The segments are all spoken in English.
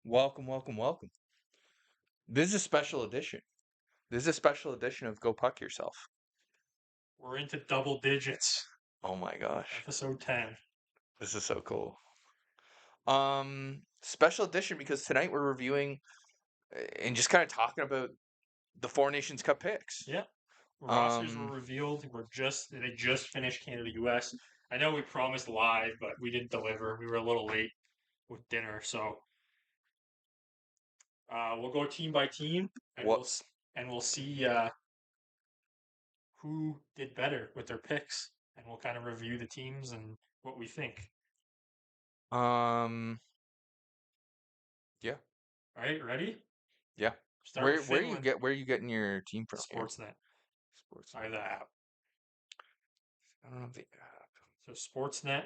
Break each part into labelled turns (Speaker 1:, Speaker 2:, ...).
Speaker 1: Welcome, welcome, welcome. This is a special edition. This is a special edition of Go Puck Yourself.
Speaker 2: We're into double digits.
Speaker 1: Oh my gosh.
Speaker 2: Episode 10.
Speaker 1: This is so cool. Special edition because tonight we're reviewing and just kind of talking about the Four Nations Cup picks.
Speaker 2: Yeah. Rosters were revealed. They just finished Canada US. I know we promised live, but we didn't deliver. We were a little late with dinner, so we'll go team by team and
Speaker 1: What?
Speaker 2: we'll see who did better with their picks, and we'll kind of review the teams and what we think.
Speaker 1: Yeah.
Speaker 2: All right, ready?
Speaker 1: Yeah.
Speaker 2: Start with Finland.
Speaker 1: Where are you getting your team from here?
Speaker 2: Sportsnet.
Speaker 1: Sports.
Speaker 2: Sorry, the app.
Speaker 1: I don't know the app.
Speaker 2: So Sportsnet.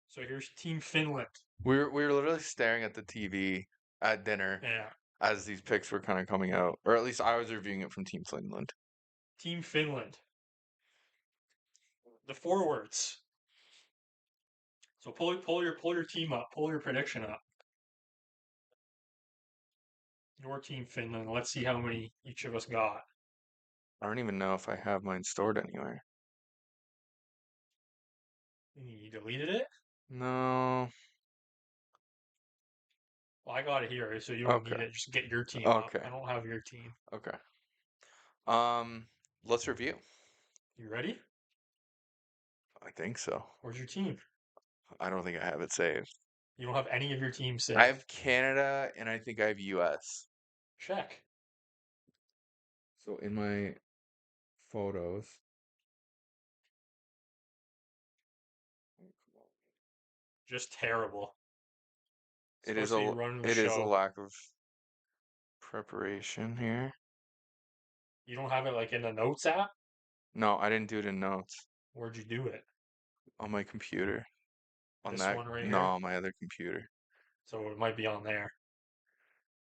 Speaker 2: So here's Team Finland.
Speaker 1: We were literally staring at the TV at dinner
Speaker 2: Yeah.
Speaker 1: as these picks were kind of coming out, or at least I was reviewing it from Team Finland.
Speaker 2: Team Finland. The forwards. So pull your team up. Pull your prediction up. Your team Finland. Let's see how many each of us got.
Speaker 1: I don't even know if I have mine stored anywhere.
Speaker 2: You deleted it?
Speaker 1: No.
Speaker 2: Well, I got it here, so you don't need it. Just get your team up.
Speaker 1: Okay.
Speaker 2: I don't have your team.
Speaker 1: Okay. Let's review.
Speaker 2: You ready?
Speaker 1: I think so.
Speaker 2: Where's your team?
Speaker 1: I don't think I have it saved.
Speaker 2: You don't have any of your team saved.
Speaker 1: I have Canada and I think I have US.
Speaker 2: Check.
Speaker 1: So in my photos.
Speaker 2: Just terrible.
Speaker 1: It is a lack of preparation here.
Speaker 2: You don't have it like in the notes app?
Speaker 1: No, I didn't do it in notes.
Speaker 2: Where'd you do it?
Speaker 1: On my computer. On
Speaker 2: this
Speaker 1: that
Speaker 2: one right
Speaker 1: no,
Speaker 2: here?
Speaker 1: on my other computer.
Speaker 2: So it might be on there.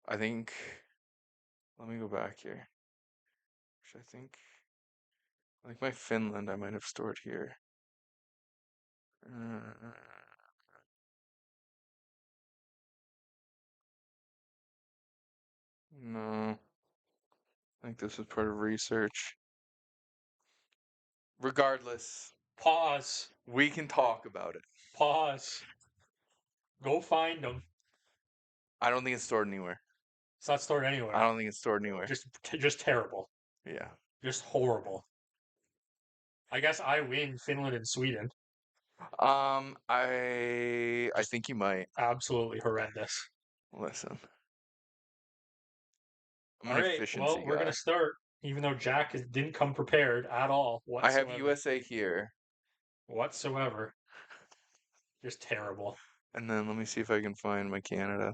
Speaker 1: I think let me go back here. Which I think my Finland I might have stored here. No. I think this is part of research. Regardless,
Speaker 2: Pause.
Speaker 1: we can talk about it.
Speaker 2: Pause. Go find them.
Speaker 1: I don't think it's stored anywhere.
Speaker 2: It's not stored anywhere.
Speaker 1: I don't think it's stored anywhere.
Speaker 2: Just terrible.
Speaker 1: Yeah.
Speaker 2: Just horrible. I guess I win Finland and Sweden.
Speaker 1: I think you might.
Speaker 2: Absolutely horrendous.
Speaker 1: Listen. I'm
Speaker 2: All
Speaker 1: an
Speaker 2: right,
Speaker 1: efficiency
Speaker 2: well, we're
Speaker 1: guy.
Speaker 2: going to start, even though Jack didn't come prepared at all whatsoever.
Speaker 1: I have USA here.
Speaker 2: Whatsoever. Just terrible.
Speaker 1: And then let me see if I can find my Canada.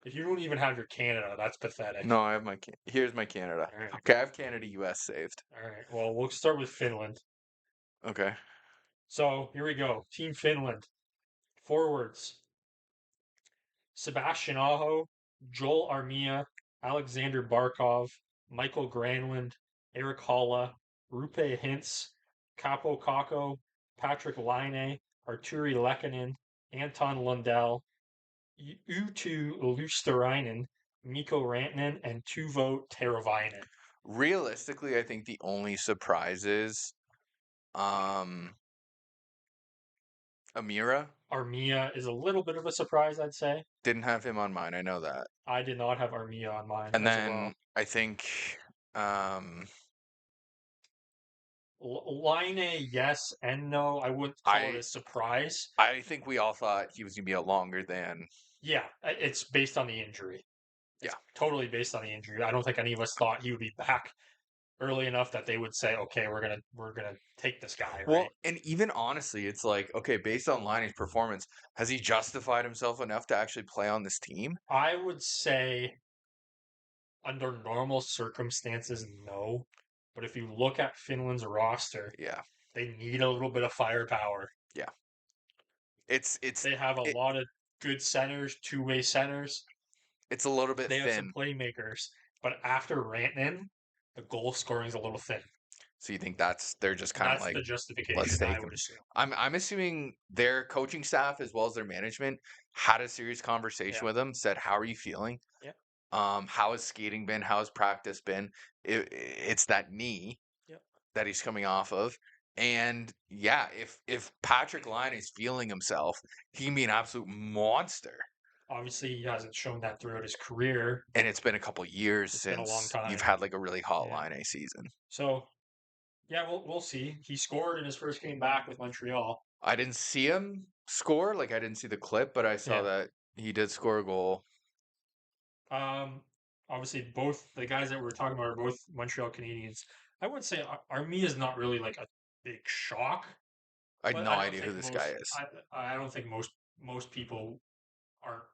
Speaker 2: If you don't even have your Canada, that's pathetic.
Speaker 1: No, I have here's my Canada.
Speaker 2: All right.
Speaker 1: Okay, I have Canada, US saved.
Speaker 2: All right, well, we'll start with Finland.
Speaker 1: Okay.
Speaker 2: So here we go. Team Finland. Forwards. Sebastian Aho, Joel Armia, Alexander Barkov, Michael Granlund, Eric Holla, Rupe Hintz, Capo Kakko, Patrick Laine, Arturi Lehkonen, Anton Lundell, Utu Luosterainen, Mikko Rantanen, and Tuvo Teravainen.
Speaker 1: Realistically, I think the only surprises, Amira.
Speaker 2: Armia is a little bit of a surprise, I'd say.
Speaker 1: Didn't have him on mine. I know that.
Speaker 2: I did not have Armia on mine.
Speaker 1: And
Speaker 2: as
Speaker 1: then
Speaker 2: well.
Speaker 1: I think
Speaker 2: Laine, yes and no. I wouldn't call it a surprise.
Speaker 1: I think we all thought he was going to be out longer than.
Speaker 2: Yeah, it's based on the injury. It's totally based on the injury. I don't think any of us thought he would be back early enough that they would say, "Okay, we're gonna take this guy." Right?
Speaker 1: Well, and even honestly, it's like, okay, based on Laine's performance, has he justified himself enough to actually play on this team?
Speaker 2: I would say, under normal circumstances, no. But if you look at Finland's roster, they need a little bit of firepower.
Speaker 1: Yeah,
Speaker 2: they have a lot of good centers, two-way centers.
Speaker 1: It's a little bit
Speaker 2: thin.
Speaker 1: They
Speaker 2: have some playmakers, but after Rantanen, the goal scoring is a little thin.
Speaker 1: So you think they're just kind of
Speaker 2: That's
Speaker 1: like,
Speaker 2: the
Speaker 1: let's
Speaker 2: justification, I
Speaker 1: take
Speaker 2: would
Speaker 1: him.
Speaker 2: assume.
Speaker 1: I'm assuming their coaching staff as well as their management had a serious
Speaker 2: Yeah.
Speaker 1: conversation with him, said, "How are you feeling?
Speaker 2: Yeah.
Speaker 1: How has skating been? How has practice been?" It's that knee
Speaker 2: Yep.
Speaker 1: that he's coming off of. And yeah, if Patrick Line is feeling himself, he can be an absolute monster.
Speaker 2: Obviously, he hasn't shown that throughout his career.
Speaker 1: And it's been a couple years
Speaker 2: It's been a long
Speaker 1: since you've
Speaker 2: time.
Speaker 1: had like a really hot
Speaker 2: Yeah.
Speaker 1: line A season.
Speaker 2: So yeah, we'll see. He scored in his first game back with Montreal.
Speaker 1: I didn't see him score, like I didn't see the clip, but I saw
Speaker 2: Yeah.
Speaker 1: that he did score a goal.
Speaker 2: Um, obviously, both the guys that we're talking about are both Montreal Canadiens. I would say Armia is not really like a big shock,
Speaker 1: I had
Speaker 2: but
Speaker 1: no idea who this guy is.
Speaker 2: I don't think most people aren't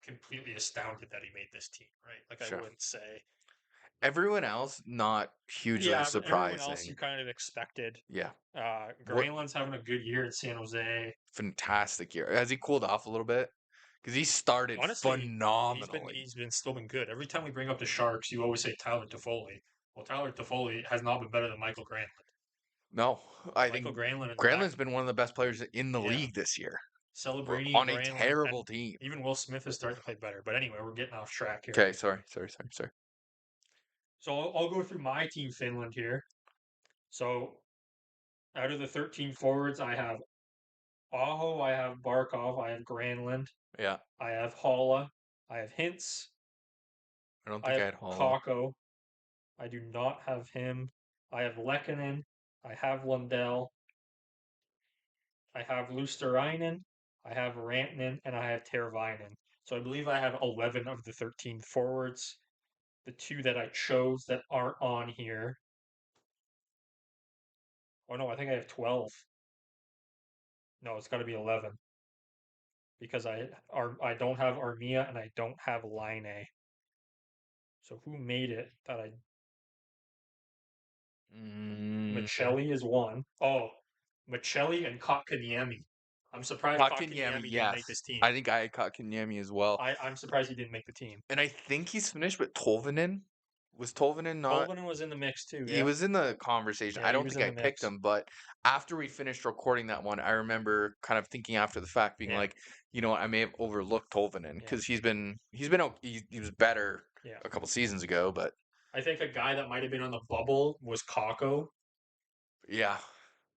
Speaker 2: completely astounded that he made this team, right? Like I
Speaker 1: Sure.
Speaker 2: wouldn't say.
Speaker 1: Everyone else, not hugely
Speaker 2: Yeah, everyone else you
Speaker 1: surprising.
Speaker 2: kind of expected.
Speaker 1: Yeah. What
Speaker 2: Granlund's having a good year at San Jose.
Speaker 1: fantastic year. Has he cooled off a little bit? Because he started
Speaker 2: Honestly,
Speaker 1: phenomenally.
Speaker 2: he's still been good. Every time we bring up the Sharks, you always say Tyler Toffoli. Well, Tyler Toffoli has not been better than Michael Granlund.
Speaker 1: No, I
Speaker 2: Michael
Speaker 1: think
Speaker 2: Granlund in the back,
Speaker 1: Granlund's been one of the best players in the
Speaker 2: yeah,
Speaker 1: league this year. We're
Speaker 2: Celebrini,
Speaker 1: on a
Speaker 2: Granlund,
Speaker 1: terrible
Speaker 2: and
Speaker 1: team.
Speaker 2: even Will Smith is starting to play better. But anyway, we're getting off track here.
Speaker 1: Okay, sorry.
Speaker 2: So I'll go through my team, Finland here. So out of the 13 forwards, I have Aho, I have Barkov, I have Granlund,
Speaker 1: Yeah,
Speaker 2: I have Holla, I have Hintz,
Speaker 1: I don't
Speaker 2: I
Speaker 1: think I
Speaker 2: have
Speaker 1: had Holla.
Speaker 2: Kakko, I do not have him. I have Lehkonen, I have Lundell, I have Lusterainen, I have Rantanen, and I have Teravainen. So I believe I have 11 of the 13 forwards. The two that I chose that aren't on here. Oh no, I think I have 12. No, it's got to be 11 because I don't have Armia and I don't have Line. So who made it that I
Speaker 1: Mm,
Speaker 2: Michelli is one. Oh, Michelli and Kotkaniemi. I'm surprised
Speaker 1: Kotkaniemi,
Speaker 2: Kotkaniemi didn't make
Speaker 1: yes.
Speaker 2: this team.
Speaker 1: I think I had Kotkaniemi as well.
Speaker 2: I'm surprised he didn't make the team.
Speaker 1: And I think he's finished with Tolvanen. Was Tolvanen not?
Speaker 2: Tolvanen was in the mix too.
Speaker 1: He
Speaker 2: Yeah,
Speaker 1: was in the conversation.
Speaker 2: yeah,
Speaker 1: I
Speaker 2: he
Speaker 1: don't
Speaker 2: was
Speaker 1: think
Speaker 2: in
Speaker 1: I
Speaker 2: the
Speaker 1: picked
Speaker 2: mix.
Speaker 1: him, but after we finished recording that one, I remember kind of thinking after the fact, being
Speaker 2: Yeah,
Speaker 1: like, you know what, I may have overlooked Tolvanen
Speaker 2: yeah,
Speaker 1: because he was better
Speaker 2: yeah.
Speaker 1: a couple seasons ago, but
Speaker 2: I think a guy that might have been on the bubble was Kakko
Speaker 1: yeah,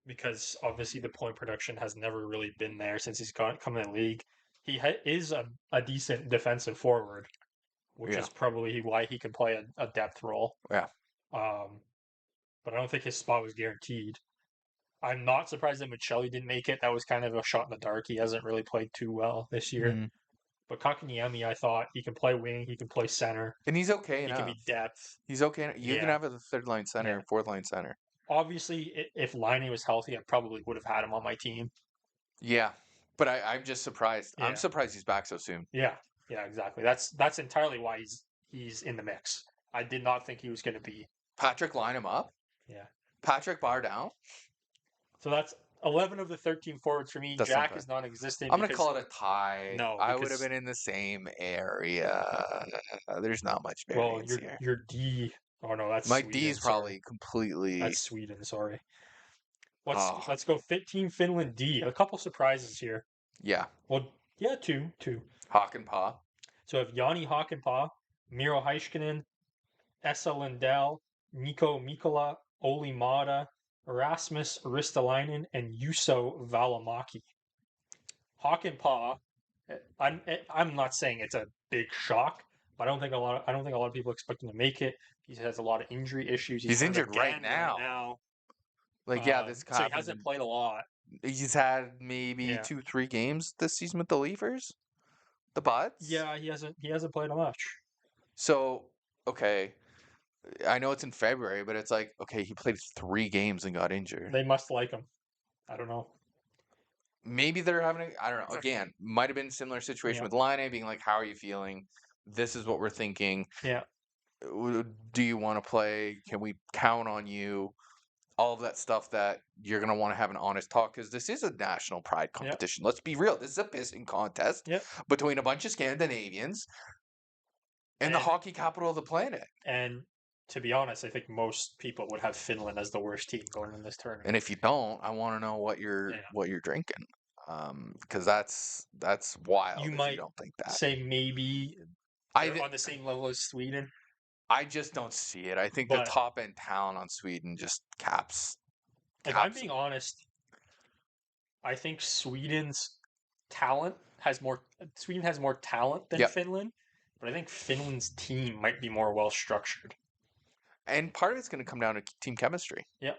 Speaker 2: because obviously the point production has never really been there since he's come in the league. He is a decent defensive forward, which
Speaker 1: yeah,
Speaker 2: is probably why he can play a depth role.
Speaker 1: yeah.
Speaker 2: Um, but I don't think his spot was guaranteed. I'm not surprised that Michelli didn't make it. That was kind of a shot in the dark. He hasn't really played too well this year.
Speaker 1: Mm.
Speaker 2: But Kakaniemi, I thought he can play wing, he can play center,
Speaker 1: And he's okay
Speaker 2: he can
Speaker 1: enough.
Speaker 2: be depth.
Speaker 1: He's okay. You can
Speaker 2: Yeah,
Speaker 1: have it as a third line center
Speaker 2: yeah.
Speaker 1: and fourth line center.
Speaker 2: Obviously, if Liney was healthy, I probably would have had him on my team.
Speaker 1: Yeah, but I'm just surprised. I'm
Speaker 2: Yeah,
Speaker 1: surprised he's back so soon.
Speaker 2: yeah, yeah. Exactly. That's entirely why he's in the mix. I did not think he was going to be.
Speaker 1: Patrick, line him up.
Speaker 2: Yeah.
Speaker 1: Patrick, bar down.
Speaker 2: So that's 11 of the 13 forwards for me.
Speaker 1: That's not
Speaker 2: Jack
Speaker 1: bad.
Speaker 2: is non-existent
Speaker 1: I'm gonna
Speaker 2: because
Speaker 1: call it a tie.
Speaker 2: no,
Speaker 1: I would have
Speaker 2: because
Speaker 1: been in the same area. There's not much
Speaker 2: well,
Speaker 1: variance here.
Speaker 2: your D. Oh no, that's
Speaker 1: My D
Speaker 2: Sweden.
Speaker 1: is
Speaker 2: Sorry,
Speaker 1: probably completely.
Speaker 2: that's Sweden. Sorry.
Speaker 1: Oh,
Speaker 2: Let's go Team Finland D. A couple surprises here.
Speaker 1: yeah.
Speaker 2: Well, yeah, two.
Speaker 1: Hawk and Paw.
Speaker 2: So we have Jani Hakanpää, Miro Heiskanen, Esa Lindell, Nico Mikola, Oli Mata, Erasmus Ristolainen, and Juuso Valimaki. Hakanpää, I'm not saying it's a big shock, but I don't think a lot of people expect him to make it. He has a lot of injury issues. He's
Speaker 1: He's
Speaker 2: hurt
Speaker 1: injured right
Speaker 2: again right
Speaker 1: now.
Speaker 2: now.
Speaker 1: Like, yeah, this
Speaker 2: So he
Speaker 1: happened.
Speaker 2: hasn't played a lot.
Speaker 1: He's had maybe
Speaker 2: Yeah.
Speaker 1: 2, 3 games this season with the Leafers, the Buds.
Speaker 2: Yeah, he hasn't played much.
Speaker 1: So, okay, I know it's in February, but it's like, okay, he played 3 games and got injured.
Speaker 2: They must like him. I don't know.
Speaker 1: Maybe they're having I don't know. Again, might have been a similar situation
Speaker 2: Yeah.
Speaker 1: with Line being like, how are you feeling? This is what we're thinking.
Speaker 2: Yeah.
Speaker 1: Do you want to play? Can we count on you? All of that stuff that you're going to want to have an honest talk because this is a national pride competition. Let's be real. This is a pissing contest
Speaker 2: Yep.
Speaker 1: between a bunch of Scandinavians and the hockey capital of the planet.
Speaker 2: And To be honest, I think most people would have Finland as the worst team going in this tournament.
Speaker 1: And if you don't, I want to know what you're drinking, because that's wild.
Speaker 2: You
Speaker 1: if
Speaker 2: might
Speaker 1: you don't think that.
Speaker 2: say maybe they're on the same level as Sweden.
Speaker 1: I just don't see it. I think the top end talent on Sweden just caps.
Speaker 2: If I'm being honest, I think Sweden's talent has more. Sweden has more talent than Finland, but I think Finland's team might be more well structured.
Speaker 1: And part of it's going to come down to team chemistry.
Speaker 2: Yeah.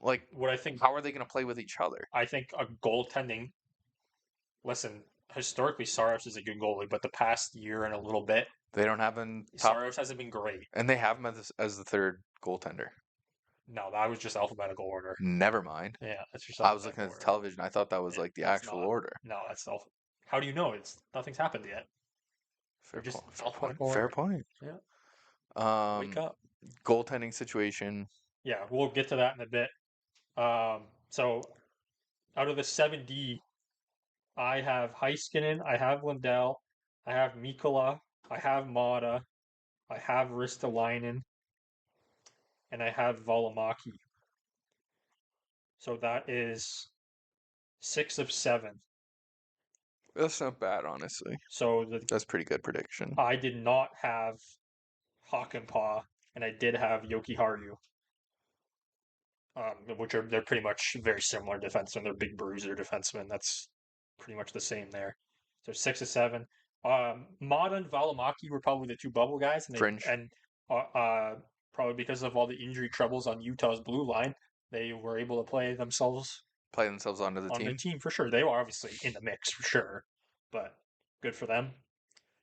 Speaker 1: Like,
Speaker 2: what I think.
Speaker 1: How are they going to play with each other?
Speaker 2: I think a goaltending. Listen, historically, Saros is a good goalie, but the past year and a little bit,
Speaker 1: they don't have him.
Speaker 2: Saros hasn't been great,
Speaker 1: and they have him as the third goaltender.
Speaker 2: No, that was just alphabetical order.
Speaker 1: Never mind.
Speaker 2: Yeah, that's just.
Speaker 1: I was looking at the television. I thought that was like the actual order.
Speaker 2: No, that's How do you know? Nothing's happened yet.
Speaker 1: Fair point.
Speaker 2: Yeah. Wake up.
Speaker 1: Goaltending situation.
Speaker 2: Yeah, we'll get to that in a bit. So out of the 7D, I have Heiskanen, I have Lindell, I have Mikkola, I have Mata, I have Ristolainen, and I have Valimaki. So that is 6 of 7.
Speaker 1: That's not bad, honestly.
Speaker 2: So
Speaker 1: that's pretty good prediction.
Speaker 2: I did not have Hakanpää, and I did have Jokiharju. Which they're pretty much very similar defensemen. They're big bruiser defensemen. That's pretty much the same there. So 6 of 7. Mata and Valimaki were probably the two bubble guys, and
Speaker 1: Fringe.
Speaker 2: Probably because of all the injury troubles on Utah's blue line, they were able to play themselves
Speaker 1: onto the team.
Speaker 2: On the team for sure. They were obviously in the mix for sure, but good for them.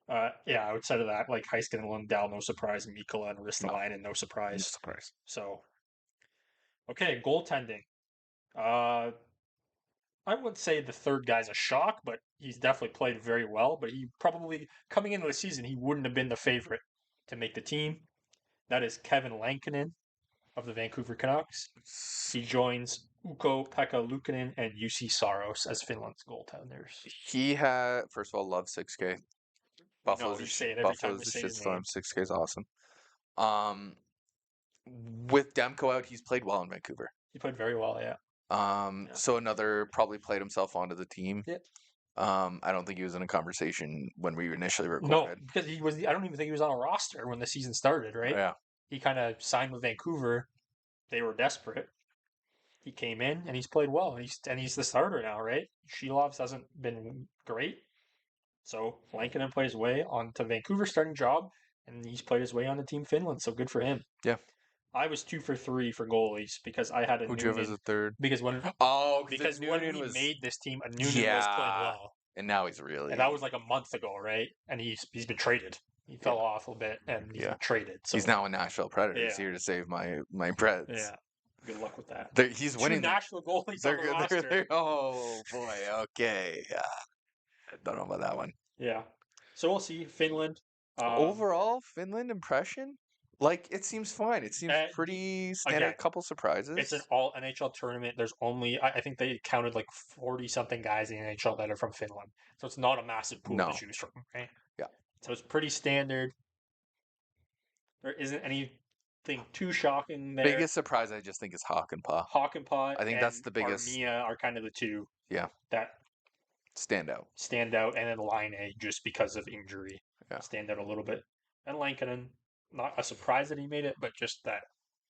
Speaker 2: Outside of that, like Heiskanen and Lindell, no surprise. Mikkola and Ristolainen, no surprise.
Speaker 1: No surprise.
Speaker 2: So, okay, goaltending. I wouldn't say the third guy's a shock, but he's definitely played very well. But he probably, coming into the season, he wouldn't have been the favorite to make the team. That is Kevin Lankinen of the Vancouver Canucks. He joins Ukko-Pekka Luukkonen and Juuse Saros as Finland's goaltenders.
Speaker 1: He had, first of all, love 6K.
Speaker 2: Buffalo's
Speaker 1: a shitstorm. 6K is awesome. With Demko out, he's played well in Vancouver.
Speaker 2: He played very well, yeah.
Speaker 1: So another probably played himself onto the team.
Speaker 2: Yep.
Speaker 1: I don't think he was in a conversation when we initially recorded.
Speaker 2: No, because I don't even think he was on a roster when the season started, right?
Speaker 1: Yeah.
Speaker 2: He kind of signed with Vancouver. They were desperate. He came in and he's played well, and he's the starter now, right? Shilov's hasn't been great, so Lankinen played his way onto Vancouver's starting job, and he's played his way on to Team Finland. So good for him.
Speaker 1: Yeah.
Speaker 2: I was 2 for 3 for goalies because I had a
Speaker 1: Who'd you have as a third?
Speaker 2: Because when we made this team, a Noonan was playing well,
Speaker 1: and now he's really.
Speaker 2: And that was like a month ago, right? And he's been traded. He fell off a bit, and he's been traded. So
Speaker 1: he's now a Nashville Predator. He's here to save my Preds.
Speaker 2: Yeah. Good luck with that.
Speaker 1: He's winning.
Speaker 2: 2 national goalies on the roster.
Speaker 1: Oh boy. Okay. I don't know about that one.
Speaker 2: Yeah. So we'll see. Finland.
Speaker 1: Overall, Finland impression? Like, it seems fine. It seems pretty standard. Again, couple surprises.
Speaker 2: It's an all NHL tournament. There's only, I think they counted like 40-something guys in the NHL that are from Finland. So it's not a massive pool to choose from, right?
Speaker 1: Yeah.
Speaker 2: So it's pretty standard. There isn't anything too shocking there.
Speaker 1: Biggest surprise, I just think, is Hakanpää.
Speaker 2: I
Speaker 1: think that's the biggest.
Speaker 2: Armia are kind of the two.
Speaker 1: Yeah.
Speaker 2: That
Speaker 1: stand out.
Speaker 2: And then Laine, just because of injury.
Speaker 1: Yeah.
Speaker 2: Stand out a little bit. And Lankinen, not a surprise that he made it, but just that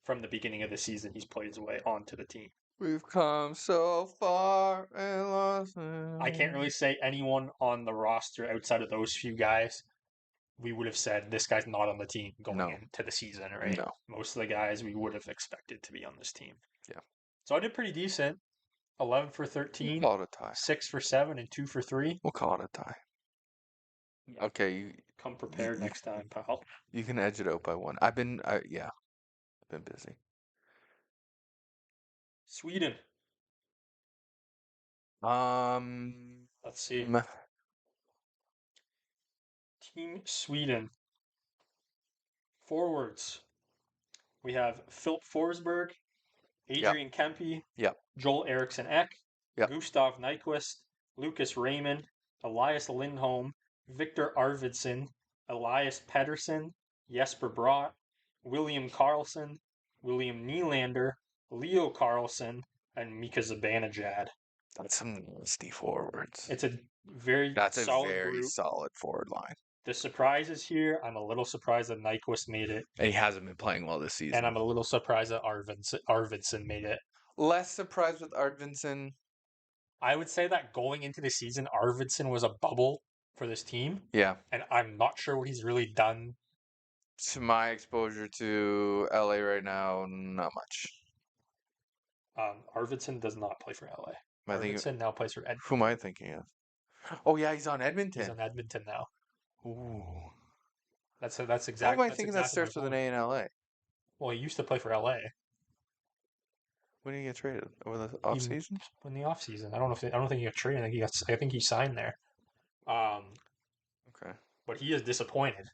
Speaker 2: from the beginning of the season, he's played his way onto the team.
Speaker 1: We've come so far and lost.
Speaker 2: I can't really say anyone on the roster outside of those few guys. We would have said this guy's not on the team going into the season, right?
Speaker 1: No.
Speaker 2: Most of the guys we would have expected to be on this team.
Speaker 1: Yeah.
Speaker 2: So I did pretty decent. 11 for 13.
Speaker 1: We'll call it a tie.
Speaker 2: 6 for 7 and 2 for 3.
Speaker 1: We'll call it a tie. Yeah. Okay.
Speaker 2: Come prepared next time, pal.
Speaker 1: You can edge it out by 1. I've been busy.
Speaker 2: Sweden. Let's see. Team Sweden. Forwards. We have Philip Forsberg, Adrian Kempe, Joel Eriksson Ek, Gustav Nyquist, Lucas Raymond, Elias Lindholm, Victor Arvidsson, Elias Pettersson, Jesper Bratt, William Karlsson, William Nylander, Leo Carlsson, and Mika Zibanejad.
Speaker 1: That's some nasty forwards.
Speaker 2: It's a very
Speaker 1: That's a
Speaker 2: solid
Speaker 1: very
Speaker 2: group.
Speaker 1: solid forward line.
Speaker 2: The surprise is here. I'm a little surprised that Nyquist made it,
Speaker 1: And he hasn't been playing well this
Speaker 2: and
Speaker 1: season.
Speaker 2: I'm a little surprised that Arvidsson made it.
Speaker 1: Less surprised with Arvidsson.
Speaker 2: I would say that going into the season, Arvidsson was a bubble for this team,
Speaker 1: Yeah.
Speaker 2: and I'm not sure what he's really done.
Speaker 1: To my exposure to LA right now, not much.
Speaker 2: Arvidsson does not play for LA.
Speaker 1: I think,
Speaker 2: Arvidsson now plays for Edmonton.
Speaker 1: who am I thinking of? Oh yeah, he's on Edmonton.
Speaker 2: He's on Edmonton now.
Speaker 1: Ooh.
Speaker 2: That's
Speaker 1: Why
Speaker 2: exactly.
Speaker 1: am I
Speaker 2: That's
Speaker 1: thinking that
Speaker 2: exactly
Speaker 1: starts with an A in LA?
Speaker 2: Well, he used to play for LA
Speaker 1: When did he get traded? Over the off season?
Speaker 2: in the off season. I don't know if I don't think he got traded. I think he signed there.
Speaker 1: Okay.
Speaker 2: But he is disappointed.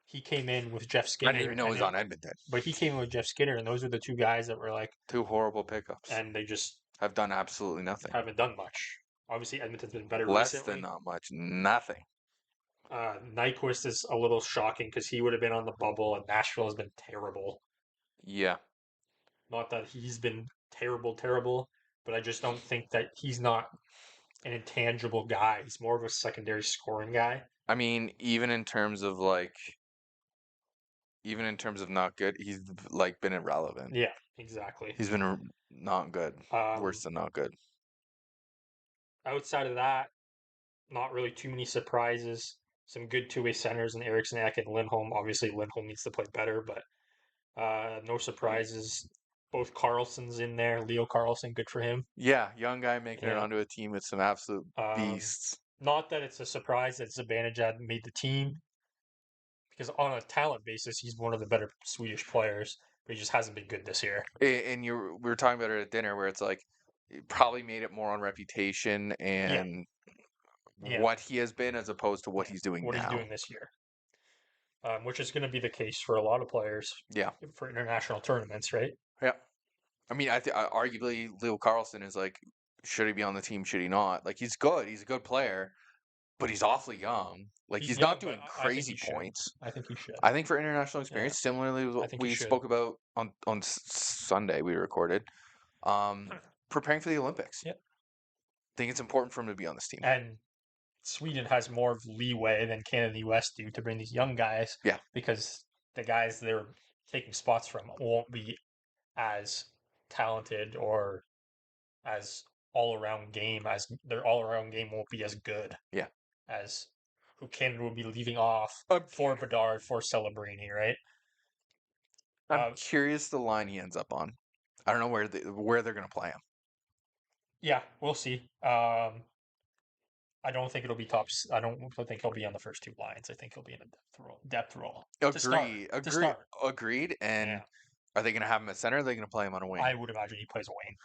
Speaker 2: He came in with Jeff Skinner.
Speaker 1: I didn't even know he was on Edmonton.
Speaker 2: But he came in with Jeff Skinner, and those were the two guys that were like
Speaker 1: two horrible pickups,
Speaker 2: and they just
Speaker 1: have done absolutely nothing.
Speaker 2: Haven't done much. Obviously, Edmonton's been better
Speaker 1: Less
Speaker 2: recently.
Speaker 1: than not much, nothing.
Speaker 2: Nyquist is a little shocking because he would have been on the bubble, and Nashville has been terrible.
Speaker 1: Yeah.
Speaker 2: Not that he's been terrible, but I just don't think that he's not an intangible guy. He's more of a secondary scoring guy.
Speaker 1: I mean, even in terms of not good, he's like been irrelevant.
Speaker 2: Yeah, exactly.
Speaker 1: He's been not good. Worse than not good.
Speaker 2: Outside of that, not really too many surprises. Some good two-way centers in Eriksson Ek and Lindholm. Obviously, Lindholm needs to play better, but no surprises. Both Carlson's in there. Leo Carlsson, good for him.
Speaker 1: Yeah, young guy making it onto a team with some absolute beasts.
Speaker 2: Not that it's a surprise that Zibanejad made the team, because on a talent basis, he's one of the better Swedish players, but he just hasn't been good this year.
Speaker 1: And we were talking about it at dinner, where it's like, it probably made it more on reputation and what he has been as opposed to what he's doing now.
Speaker 2: What he's doing this year. Which is going to be the case for a lot of players.
Speaker 1: Yeah.
Speaker 2: For international tournaments, right?
Speaker 1: Yeah. I mean, arguably Leo Carlsson is like, should he be on the team? Should he not? Like, he's good. He's a good player, but he's awfully young. Like, he's not doing crazy points.
Speaker 2: I think he should.
Speaker 1: I think for international experience, similarly to what we spoke about on Sunday, we recorded, preparing for the Olympics.
Speaker 2: Yep.
Speaker 1: I think it's important for him to be on this team.
Speaker 2: And Sweden has more of leeway than Canada and the US do to bring these young guys.
Speaker 1: Yeah.
Speaker 2: Because the guys they're taking spots from won't be as talented or as all-around game as their all-around game won't be as good.
Speaker 1: Yeah.
Speaker 2: As who Canada will be leaving off for Bedard, for Celebrini, right?
Speaker 1: I'm curious the line he ends up on. I don't know where they're going to play him.
Speaker 2: Yeah, we'll see. I don't think it'll be tops. I don't think he'll be on the first two lines. I think he'll be in a depth role.
Speaker 1: Agreed. And are they going to have him at center? Or are they going to play him on a wing?
Speaker 2: I would imagine he plays a wing.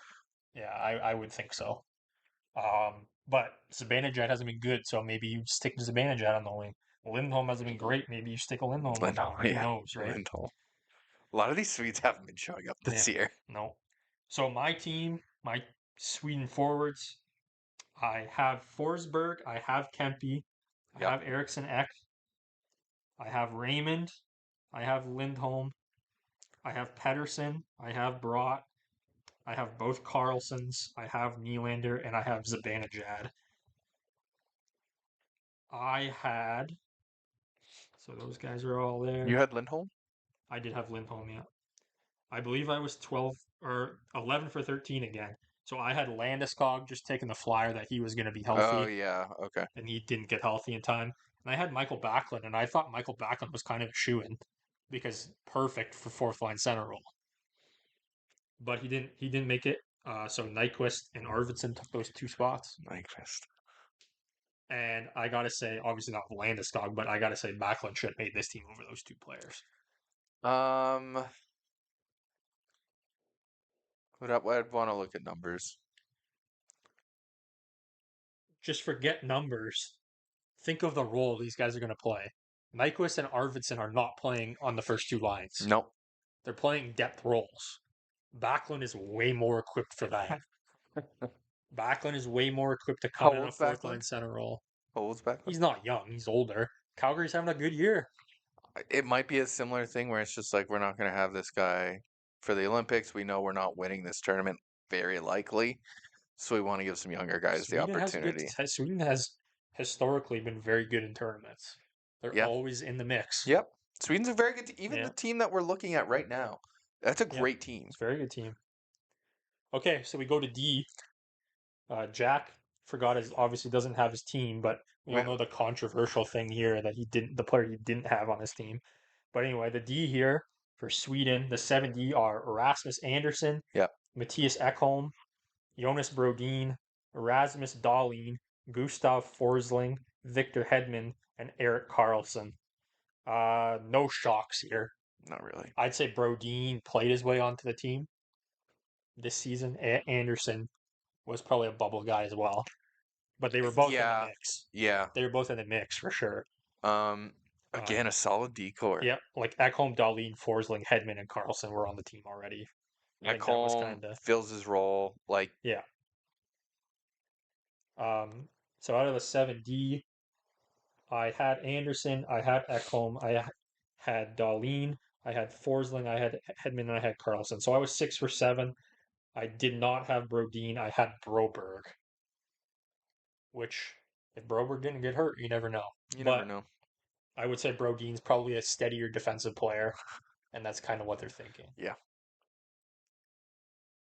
Speaker 2: Yeah, I would think so. But Zibanejad hasn't been good, so maybe you stick Zibanejad on the wing. Lindholm hasn't been great. Maybe you stick a Lindholm on the wing. Who knows, right?
Speaker 1: Lindholm. A lot of these Swedes haven't been showing up this year.
Speaker 2: No. So my team, my Sweden forwards, I have Forsberg, I have Kempe, I have Eriksson Ek, I have Raymond, I have Lindholm, I have Pettersson, I have Brott, I have both Carlsons, I have Nylander, and I have Zibanejad. So those guys are all there.
Speaker 1: You had Lindholm?
Speaker 2: I did have Lindholm, yeah. I believe I was 12 or 11 for 13 again. So I had Landeskog just taking the flyer that he was going to be healthy.
Speaker 1: Oh, yeah. Okay.
Speaker 2: And he didn't get healthy in time. And I had Michael Backlund, and I thought Michael Backlund was kind of a shoo-in because perfect for fourth line center role. But he didn't make it. So Nyquist and Arvidsson took those two spots.
Speaker 1: Nyquist.
Speaker 2: And I got to say, obviously not Landeskog, but I got to say Backlund should have made this team over those two players.
Speaker 1: I'd want to look at numbers.
Speaker 2: Just forget numbers. Think of the role these guys are going to play. Nyquist and Arvidsson are not playing on the first two lines.
Speaker 1: Nope.
Speaker 2: They're playing depth roles. Backlund is way more equipped for that. Backlund is way more equipped to come in a fourth line center role.
Speaker 1: How old's Backlund?
Speaker 2: He's not young. He's older. Calgary's having a good year.
Speaker 1: It might be a similar thing where it's just like we're not going to have this guy for the Olympics. We know we're not winning this tournament, very likely. So we want to give some younger guys the
Speaker 2: Sweden has a good.
Speaker 1: opportunity.
Speaker 2: Sweden has historically been very good in tournaments. They're
Speaker 1: Yeah.
Speaker 2: always in the mix.
Speaker 1: Yep. Sweden's a very good even the
Speaker 2: Yeah.
Speaker 1: team that we're looking at right now. That's a
Speaker 2: Yep.
Speaker 1: great team.
Speaker 2: It's a very good team. Okay, so we go to D. Jack forgot his obviously doesn't have his team, but we all know the controversial thing here that the player he didn't have on his team. But anyway, the D here for Sweden, the 7D are Rasmus Andersson,
Speaker 1: Yep.
Speaker 2: Matthias Ekholm, Jonas Brodin, Rasmus Dahlin, Gustav Forsling, Victor Hedman, and Eric Carlson. No shocks here.
Speaker 1: Not really.
Speaker 2: I'd say Brodin played his way onto the team this season. Anderson was probably a bubble guy as well, but they were both in the
Speaker 1: Yeah.
Speaker 2: mix.
Speaker 1: Yeah.
Speaker 2: They were both in the mix for sure.
Speaker 1: Again, a solid decor.
Speaker 2: Yeah, like Ekholm, Dahlin, Forsling, Hedman, and Carlson were on the team already. I think that was
Speaker 1: Ekholm
Speaker 2: kind of
Speaker 1: fills his role. Like,
Speaker 2: yeah. So out of the 7D, I had Anderson, I had Ekholm, I had Dahlin, I had Forsling, I had Hedman, and I had Carlson. So I was 6 for 7. I did not have Brodin. I had Broberg, which if Broberg didn't get hurt, you never know.
Speaker 1: you never
Speaker 2: But
Speaker 1: know.
Speaker 2: I would say Brodin's probably a steadier defensive player, and that's kind of what they're thinking.
Speaker 1: Yeah.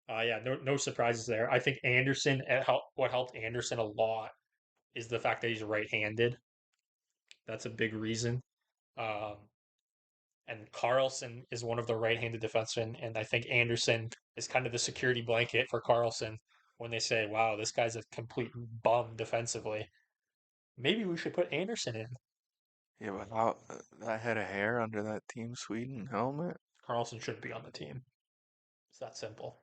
Speaker 2: Yeah, no surprises there. I think Anderson, what helped Anderson a lot is the fact that he's right-handed. That's a big reason. Um, and Carlson is one of the right-handed defensemen, and I think Anderson is kind of the security blanket for Carlson when they say, "Wow, this guy's a complete bum defensively." Maybe we should put Anderson in.
Speaker 1: Yeah, without that head of hair under that Team Sweden helmet.
Speaker 2: Carlson shouldn't be on the team. It's that simple.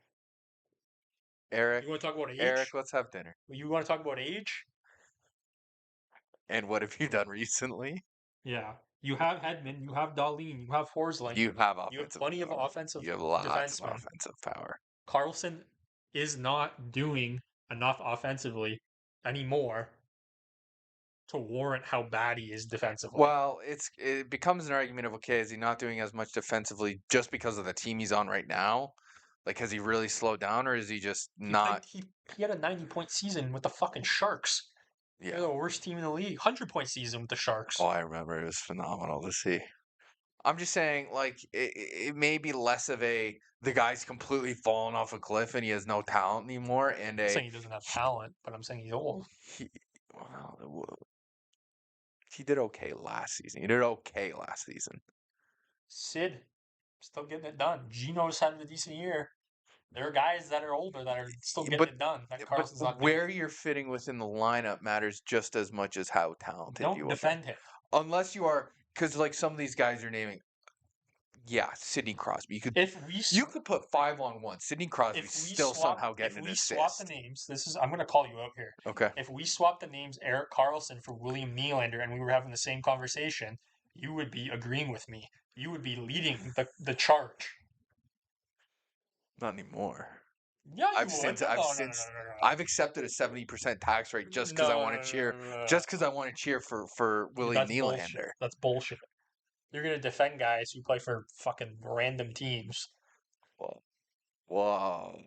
Speaker 1: Eric,
Speaker 2: You want to talk about
Speaker 1: Eric,
Speaker 2: age?
Speaker 1: let's have dinner.
Speaker 2: You want to talk about age?
Speaker 1: And what have you done recently?
Speaker 2: Yeah. You have Hedman, you have Dahlin, you have Forsling.
Speaker 1: You have
Speaker 2: You have
Speaker 1: offensive
Speaker 2: plenty of
Speaker 1: power.
Speaker 2: offensive
Speaker 1: You have lots of
Speaker 2: defensemen.
Speaker 1: offensive power.
Speaker 2: Carlson is not doing enough offensively anymore to warrant how bad he is defensively.
Speaker 1: Well, it becomes an argument of okay, is he not doing as much defensively just because of the team he's on right now? Like, has he really slowed down, or is he just not?
Speaker 2: He had a 90-point season with the fucking Sharks.
Speaker 1: Yeah.
Speaker 2: They're the worst team in the league. 100-point season with the Sharks.
Speaker 1: Oh, I remember it was phenomenal to see. I'm just saying, like, it may be less of a the guy's completely fallen off a cliff and he has no talent anymore, and
Speaker 2: I'm saying he doesn't have talent, but I'm saying he's old.
Speaker 1: he, well, he did okay last season. He did okay last season.
Speaker 2: Sid, still getting it done. Gino's having a decent year. There are guys that are older that are still getting it done. That Carlson's not doing.
Speaker 1: Where you're fitting within the lineup matters just as much as how talented
Speaker 2: Don't
Speaker 1: you are.
Speaker 2: defend him.
Speaker 1: Unless you are, because like some of these guys you're naming, yeah, Sidney Crosby. You could put 5-on-1. Sidney Crosby still somehow getting an assist.
Speaker 2: If we swap the names, I'm going to call you out here.
Speaker 1: Okay.
Speaker 2: If we swap the names Eric Carlson for William Nylander and we were having the same conversation, you would be agreeing with me. You would be leading the charge.
Speaker 1: Not anymore.
Speaker 2: Yeah, you would.
Speaker 1: I've accepted a 70% tax rate just because I want to cheer. Just because I want to cheer for William Nylander.
Speaker 2: Bullshit. That's bullshit. You're gonna defend guys who play for fucking random teams.
Speaker 1: Well,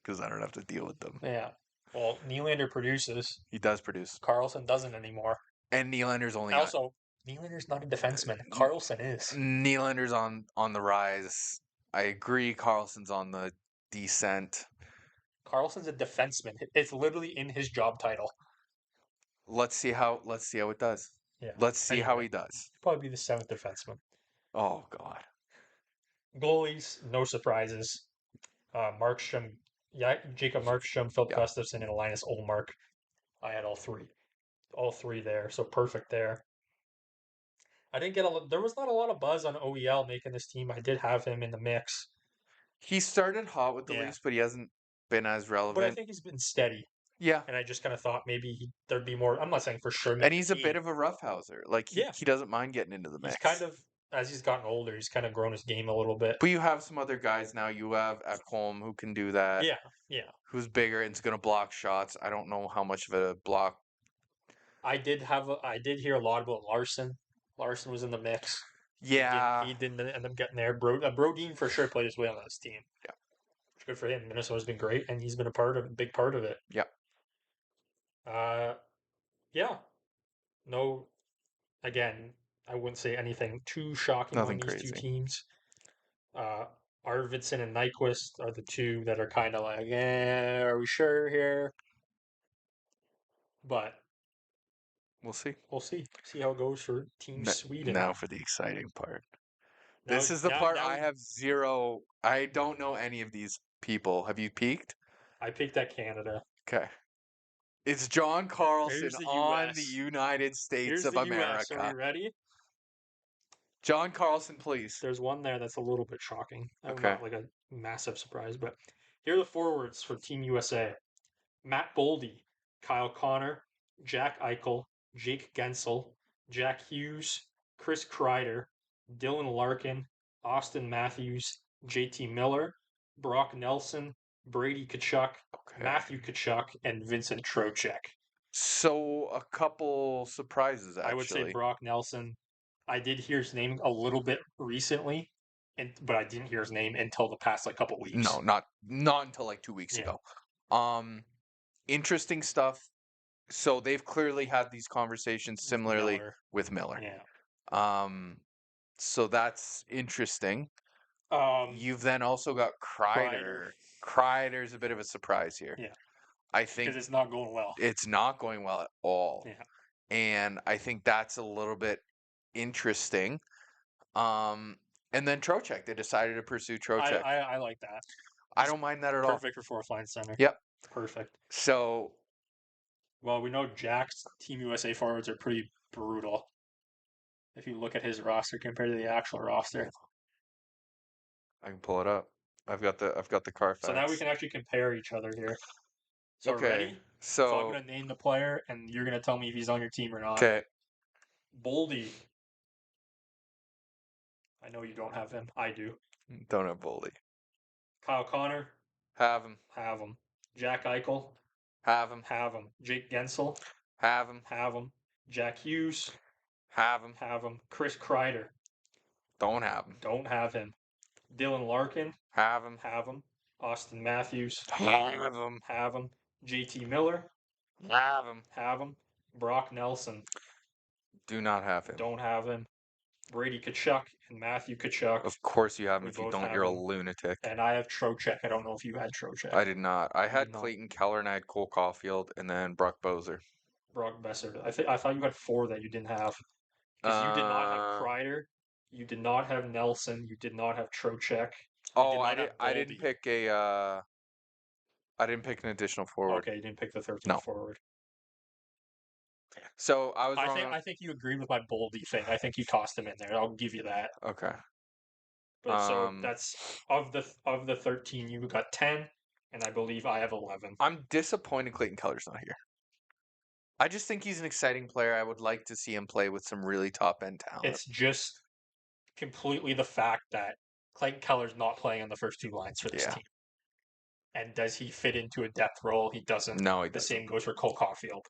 Speaker 1: because I don't have to deal with them.
Speaker 2: Yeah. Well, Nylander produces.
Speaker 1: He does produce.
Speaker 2: Carlson doesn't anymore.
Speaker 1: And Nylander's only
Speaker 2: also. Nylander's not a defenseman. Carlson is.
Speaker 1: Nylander's on the rise. I agree. Carlson's on the descent.
Speaker 2: Carlson's a defenseman. It's literally in his job title.
Speaker 1: Let's see how it does.
Speaker 2: Yeah.
Speaker 1: Let's see how he does.
Speaker 2: He'll probably be the 7th defenseman.
Speaker 1: Oh God.
Speaker 2: Goalies, no surprises. Markstrom, Jacob Markstrom, Phil Gustafsson, and Linus Ullmark. I had all three there, so perfect there. I didn't get there was not a lot of buzz on OEL making this team. I did have him in the mix.
Speaker 1: He started hot with the Leafs, but he hasn't been as relevant.
Speaker 2: But I think he's been steady.
Speaker 1: Yeah.
Speaker 2: And I just kind of thought maybe there'd be more. I'm not saying for sure.
Speaker 1: And he's a bit of a roughhouser. Like, he doesn't mind getting into the mix.
Speaker 2: He's kind of, as he's gotten older, he's kind of grown his game a little bit.
Speaker 1: But you have some other guys now. You have Ekholm who can do that.
Speaker 2: Yeah.
Speaker 1: Who's bigger and is going to block shots. I don't know how much of a block.
Speaker 2: I did hear a lot about Larson. Larson was in the mix.
Speaker 1: Yeah.
Speaker 2: He didn't end up getting there. Brodeen for sure played his way on this team.
Speaker 1: Yeah.
Speaker 2: Good for him. Minnesota's been great, and he's been a big part of it.
Speaker 1: Yeah.
Speaker 2: Yeah. No, again, I wouldn't say anything too shocking on
Speaker 1: Nothing
Speaker 2: these two
Speaker 1: crazy.
Speaker 2: teams. Uh, Arvidsson and Nyquist are the two that are kind of like, are we sure here? But
Speaker 1: We'll see.
Speaker 2: we'll see. See how it goes for Team Sweden.
Speaker 1: Now for the exciting part.
Speaker 2: Now,
Speaker 1: This is the part I have zero. I don't know any of these people. Have you peeked?
Speaker 2: I picked at Canada.
Speaker 1: Okay. It's John Carlson
Speaker 2: Here's the
Speaker 1: on the
Speaker 2: US.
Speaker 1: United States
Speaker 2: Here's
Speaker 1: of
Speaker 2: the US. Are we
Speaker 1: America.
Speaker 2: ready?
Speaker 1: John Carlson, please.
Speaker 2: There's one there that's a little bit shocking.
Speaker 1: Okay.
Speaker 2: Not like a massive surprise, but here are the forwards for Team USA. Matt Boldy, Kyle Connor, Jack Eichel, Jake Gensel, Jack Hughes, Chris Kreider, Dylan Larkin, Austin Matthews, JT Miller, Brock Nelson, Brady Tkachuk,
Speaker 1: Okay.
Speaker 2: Matthew Tkachuk, and Vincent Trocheck.
Speaker 1: So a couple surprises actually.
Speaker 2: I would say Brock Nelson. I did hear his name a little bit recently, but I didn't hear his name until the past like couple weeks.
Speaker 1: No, not until like 2 weeks ago. Interesting stuff. So they've clearly had these conversations similarly with Miller.
Speaker 2: Yeah.
Speaker 1: So that's interesting. You've then also got
Speaker 2: Kreider.
Speaker 1: Kreider's a bit of a surprise here.
Speaker 2: Yeah.
Speaker 1: I think
Speaker 2: because it's not going well.
Speaker 1: It's not going well at all.
Speaker 2: Yeah.
Speaker 1: And I think that's a little bit interesting. And then Trocheck, they decided to pursue Trocheck.
Speaker 2: I like that.
Speaker 1: I don't mind that at all.
Speaker 2: Perfect for fourth line center.
Speaker 1: Yep.
Speaker 2: Perfect.
Speaker 1: So,
Speaker 2: well, we know Jack's Team USA forwards are pretty brutal. If you look at his roster compared to the actual roster,
Speaker 1: I can pull it up. I've got the Carfax.
Speaker 2: So now we can actually compare each other here. So
Speaker 1: okay.
Speaker 2: Ready?
Speaker 1: So
Speaker 2: I'm gonna name the player, and you're gonna tell me if he's on your team or not.
Speaker 1: Okay.
Speaker 2: Boldy. I know you don't have him. I do.
Speaker 1: Don't have Boldy.
Speaker 2: Kyle Connor.
Speaker 1: Have him.
Speaker 2: Have him. Jack Eichel.
Speaker 1: Have him.
Speaker 2: Have him. Jake Gensel.
Speaker 1: Have him.
Speaker 2: Have him. Jack Hughes.
Speaker 1: Have him.
Speaker 2: Have him. Chris Kreider.
Speaker 1: Don't have him.
Speaker 2: Don't have him. Dylan Larkin.
Speaker 1: Have him.
Speaker 2: Have him. Austin Matthews.
Speaker 1: Have him.
Speaker 2: Have him. JT Miller.
Speaker 1: Have him.
Speaker 2: Have him. Brock Nelson.
Speaker 1: Do not have him.
Speaker 2: Don't have him. Brady Tkachuk and Matthew Tkachuk.
Speaker 1: Of course you have him.
Speaker 2: We
Speaker 1: If you
Speaker 2: both
Speaker 1: don't,
Speaker 2: have
Speaker 1: you're a
Speaker 2: him.
Speaker 1: lunatic.
Speaker 2: And I have Trocheck. I don't know if you had Trocheck.
Speaker 1: I did not. I had
Speaker 2: did not.
Speaker 1: Clayton Keller and I had Cole Caulfield and then Brock Boser.
Speaker 2: Brock Besser. I thought you had 4 that you didn't have. Because you did not have Kreider. You did not have Nelson. You did not have Trocheck.
Speaker 1: I didn't pick a. I didn't pick an additional forward.
Speaker 2: Okay, you didn't pick the 13th
Speaker 1: No.
Speaker 2: forward.
Speaker 1: So I was wrong.
Speaker 2: I think you agreed with my Boldy thing. I think you tossed him in there. I'll give you that.
Speaker 1: Okay.
Speaker 2: But so that's of the 13, you got 10, and I believe I have 11.
Speaker 1: I'm disappointed Clayton Keller's not here. I just think he's an exciting player. I would like to see him play with some really top end talent.
Speaker 2: It's just completely the fact that Clayton Keller's not playing on the first 2 lines for this team. And does he fit into a depth role? He doesn't.
Speaker 1: No, he doesn't.
Speaker 2: The same goes for Cole Caulfield.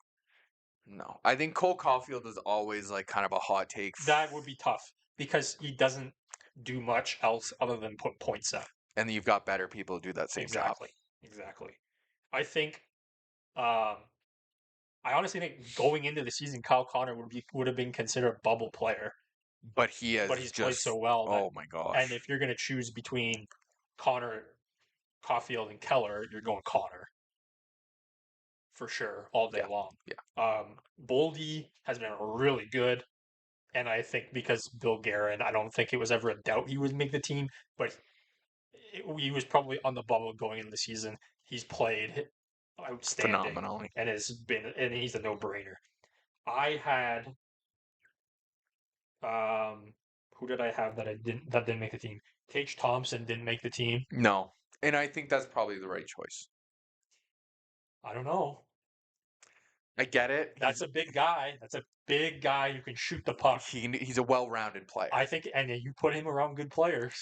Speaker 1: No. I think Cole Caulfield is always like kind of a hot take.
Speaker 2: That would be tough because he doesn't do much else other than put points up.
Speaker 1: And you've got better people who do that same job.
Speaker 2: Exactly. I think I honestly think going into the season Kyle Connor would have been considered a bubble player.
Speaker 1: But he's
Speaker 2: played so well.
Speaker 1: Oh my gosh.
Speaker 2: And if you're going to choose between Connor, Caulfield, and Keller, you're going Connor. For sure, all day long.
Speaker 1: Yeah.
Speaker 2: Boldy has been really good. And I think because Bill Guerin, I don't think it was ever a doubt he would make the team, but he was probably on the bubble going into the season. He's played outstanding.
Speaker 1: Phenomenally.
Speaker 2: And he's a no-brainer. I had who did I have that didn't make the team? Tage Thompson didn't make the team.
Speaker 1: No. And I think that's probably the right choice.
Speaker 2: I don't know.
Speaker 1: I get it.
Speaker 2: That's a big guy. That's a big guy who can shoot the puck.
Speaker 1: He's a well-rounded player.
Speaker 2: I think, and you put him around good players.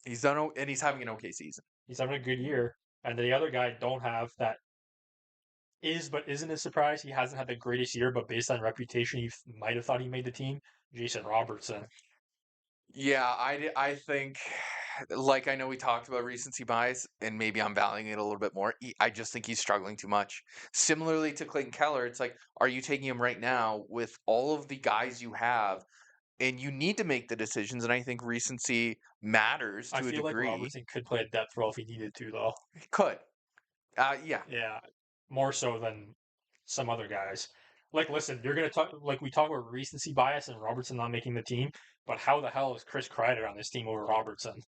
Speaker 1: He's done, and he's having an okay season.
Speaker 2: He's having a good year. And the other guy don't have that but isn't a surprise. He hasn't had the greatest year, but based on reputation, you might have thought he made the team. Jason Robertson.
Speaker 1: Yeah, I think, like, I know we talked about recency bias, and maybe I'm valuing it a little bit more. I just think he's struggling too much. Similarly to Clayton Keller, it's like, are you taking him right now with all of the guys you have, and you need to make the decisions? And I think recency matters
Speaker 2: I
Speaker 1: to a
Speaker 2: feel like
Speaker 1: degree.
Speaker 2: Robertson could play a depth role if he needed to, though.
Speaker 1: He could, yeah,
Speaker 2: Yeah, more so than some other guys. Like, listen, you're gonna talk like we talk about recency bias and Robertson not making the team, but how the hell is Chris Kreider on this team over Robertson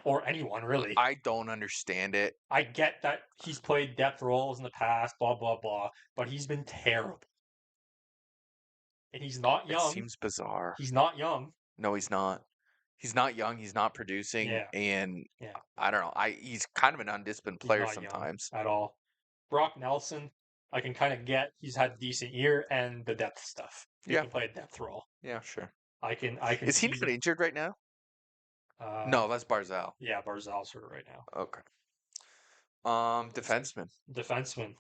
Speaker 2: or anyone really?
Speaker 1: I don't understand it.
Speaker 2: I get that he's played depth roles in the past, blah blah blah, but he's been terrible, and he's not
Speaker 1: It
Speaker 2: young.
Speaker 1: seems bizarre.
Speaker 2: He's not young.
Speaker 1: No, he's not. He's not young. He's not producing,
Speaker 2: Yeah,
Speaker 1: and
Speaker 2: yeah,
Speaker 1: I don't know. He's kind of an undisciplined
Speaker 2: he's
Speaker 1: player
Speaker 2: not young
Speaker 1: sometimes.
Speaker 2: at all. Brock Nelson, I can kind of get. He's had a decent year and the depth stuff. He
Speaker 1: Yeah,
Speaker 2: can play a depth role.
Speaker 1: yeah, sure.
Speaker 2: I can
Speaker 1: Is he
Speaker 2: see
Speaker 1: not injured right now?
Speaker 2: the
Speaker 1: No, that's Barzal.
Speaker 2: yeah, Barzal's hurt right now.
Speaker 1: Okay. Defenseman.
Speaker 2: Defenseman.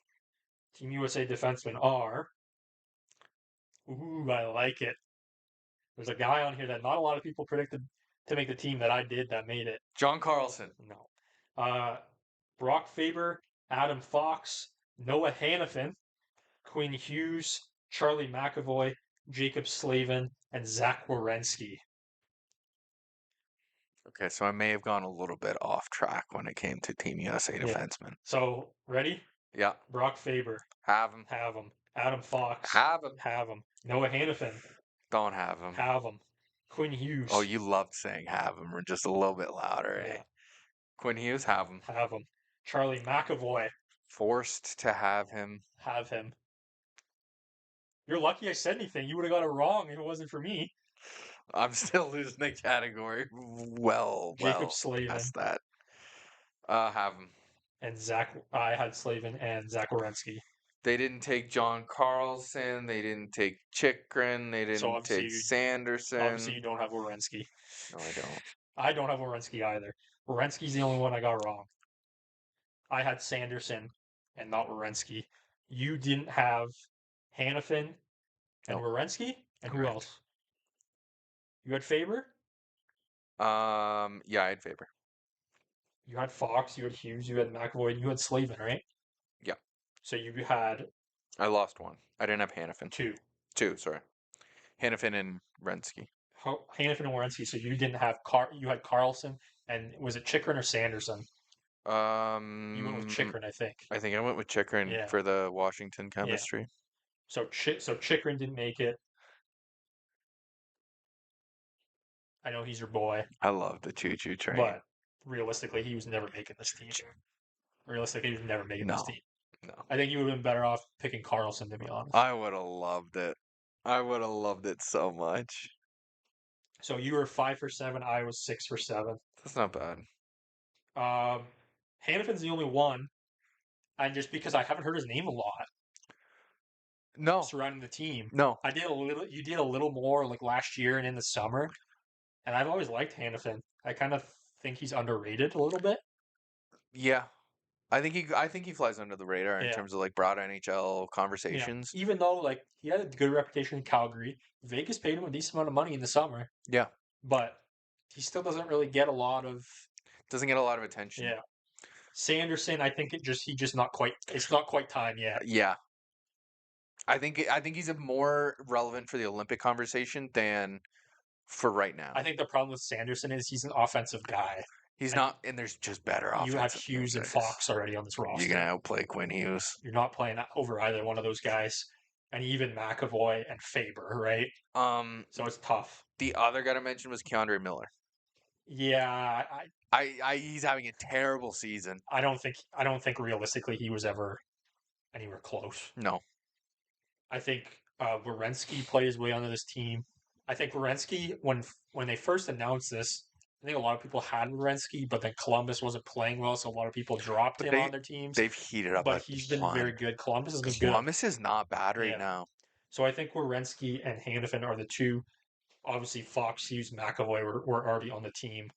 Speaker 2: Team USA defensemen are. Ooh, I like it. There's a guy on here that not a lot of people predicted to make the team that I did that made it.
Speaker 1: John Carlson.
Speaker 2: No. Brock Faber, Adam Fox, Noah Hannafin, Quinn Hughes, Charlie McAvoy, Jacob Slavin, and Zach Werenski.
Speaker 1: Okay, so I may have gone a little bit off track when it came to Team USA defensemen.
Speaker 2: So, ready?
Speaker 1: Yeah.
Speaker 2: Brock Faber,
Speaker 1: Have him.
Speaker 2: have him. Adam Fox,
Speaker 1: Have him.
Speaker 2: have him. Noah Hannafin,
Speaker 1: Don't have him.
Speaker 2: have him. Quinn Hughes,
Speaker 1: Oh, you loved saying have him, or just a little bit louder, eh?
Speaker 2: yeah,
Speaker 1: Quinn Hughes, have him.
Speaker 2: have him. Charlie McAvoy,
Speaker 1: Forced to have him.
Speaker 2: have him. You're lucky I said anything. You would have got it wrong if it wasn't for me.
Speaker 1: I'm still losing the category.
Speaker 2: Jacob Slavin
Speaker 1: past that. Have him.
Speaker 2: and Zach. I had Slavin and Zach Werenski.
Speaker 1: They didn't take John Carlson. They didn't take Chikrin. They
Speaker 2: So
Speaker 1: didn't take Sanderson.
Speaker 2: obviously you don't have Werenski.
Speaker 1: No, I don't.
Speaker 2: I don't have Werenski either. Werenski's the only one I got wrong. I had Sanderson and not Werenski. You didn't have Hannafin and
Speaker 1: Nope.
Speaker 2: Werenski? And who
Speaker 1: Correct.
Speaker 2: else? You had Faber?
Speaker 1: Yeah, I had Faber.
Speaker 2: You had Fox, you had Hughes, you had McAvoy, and you had Slavin, right?
Speaker 1: Yeah.
Speaker 2: So you had
Speaker 1: I lost one. I didn't have Hannafin.
Speaker 2: two.
Speaker 1: Two, sorry. Hannafin and Rensky.
Speaker 2: Hannafin and Werenski. So you didn't have you had Carlson, and was it Chikrin or Sanderson? You went with Chikrin, I think.
Speaker 1: I think I went with Chikrin
Speaker 2: Yeah.
Speaker 1: for the Washington chemistry.
Speaker 2: So Chikrin didn't make it. I know he's your boy,
Speaker 1: I love the choo-choo train.
Speaker 2: but realistically, he was never making this team. Realistically, he was never making this team.
Speaker 1: No.
Speaker 2: I think you would have been better off picking Carlson, to be honest.
Speaker 1: I would have loved it. I would have loved it so much.
Speaker 2: So you were 5 for 7. I was 6 for 7.
Speaker 1: That's not bad.
Speaker 2: Hannafin's the only one, and just because I haven't heard his name a lot
Speaker 1: No.
Speaker 2: surrounding the team,
Speaker 1: No.
Speaker 2: I did a little. You did a little more like last year and in the summer, and I've always liked Hannafin. I kind of think he's underrated a little bit.
Speaker 1: Yeah. I think he flies under the radar in
Speaker 2: Yeah.
Speaker 1: terms of like broad NHL conversations.
Speaker 2: Yeah. Even though like he had a good reputation in Calgary, Vegas paid him a decent amount of money in the summer.
Speaker 1: Yeah.
Speaker 2: But he still doesn't really get a lot of
Speaker 1: Doesn't get a lot of attention.
Speaker 2: Yeah. Sanderson, I think he just not quite it's not quite time yet.
Speaker 1: Yeah. I think he's more relevant for the Olympic conversation than for right now.
Speaker 2: I think the problem with Sanderson is he's an offensive guy.
Speaker 1: He's not, and there's just better offensive.
Speaker 2: You have Hughes and Fox already on this roster.
Speaker 1: You're gonna outplay Quinn Hughes.
Speaker 2: You're not playing over either one of those guys, and even McAvoy and Faber, right? So it's tough.
Speaker 1: The other guy I mentioned was Keandre Miller.
Speaker 2: Yeah,
Speaker 1: he's having a terrible season.
Speaker 2: I don't think realistically he was ever anywhere close.
Speaker 1: No.
Speaker 2: I think Werenski plays way onto this team. I think Werenski, when they first announced this, I think a lot of people had Werenski, but then Columbus wasn't playing well, so a lot of people dropped him on their teams.
Speaker 1: They've heated up.
Speaker 2: But he's been very good. Columbus has been good.
Speaker 1: Columbus is not bad right now.
Speaker 2: So I think Werenski and Hannafin are the two. Obviously, Fox, Hughes, McAvoy were already on the team.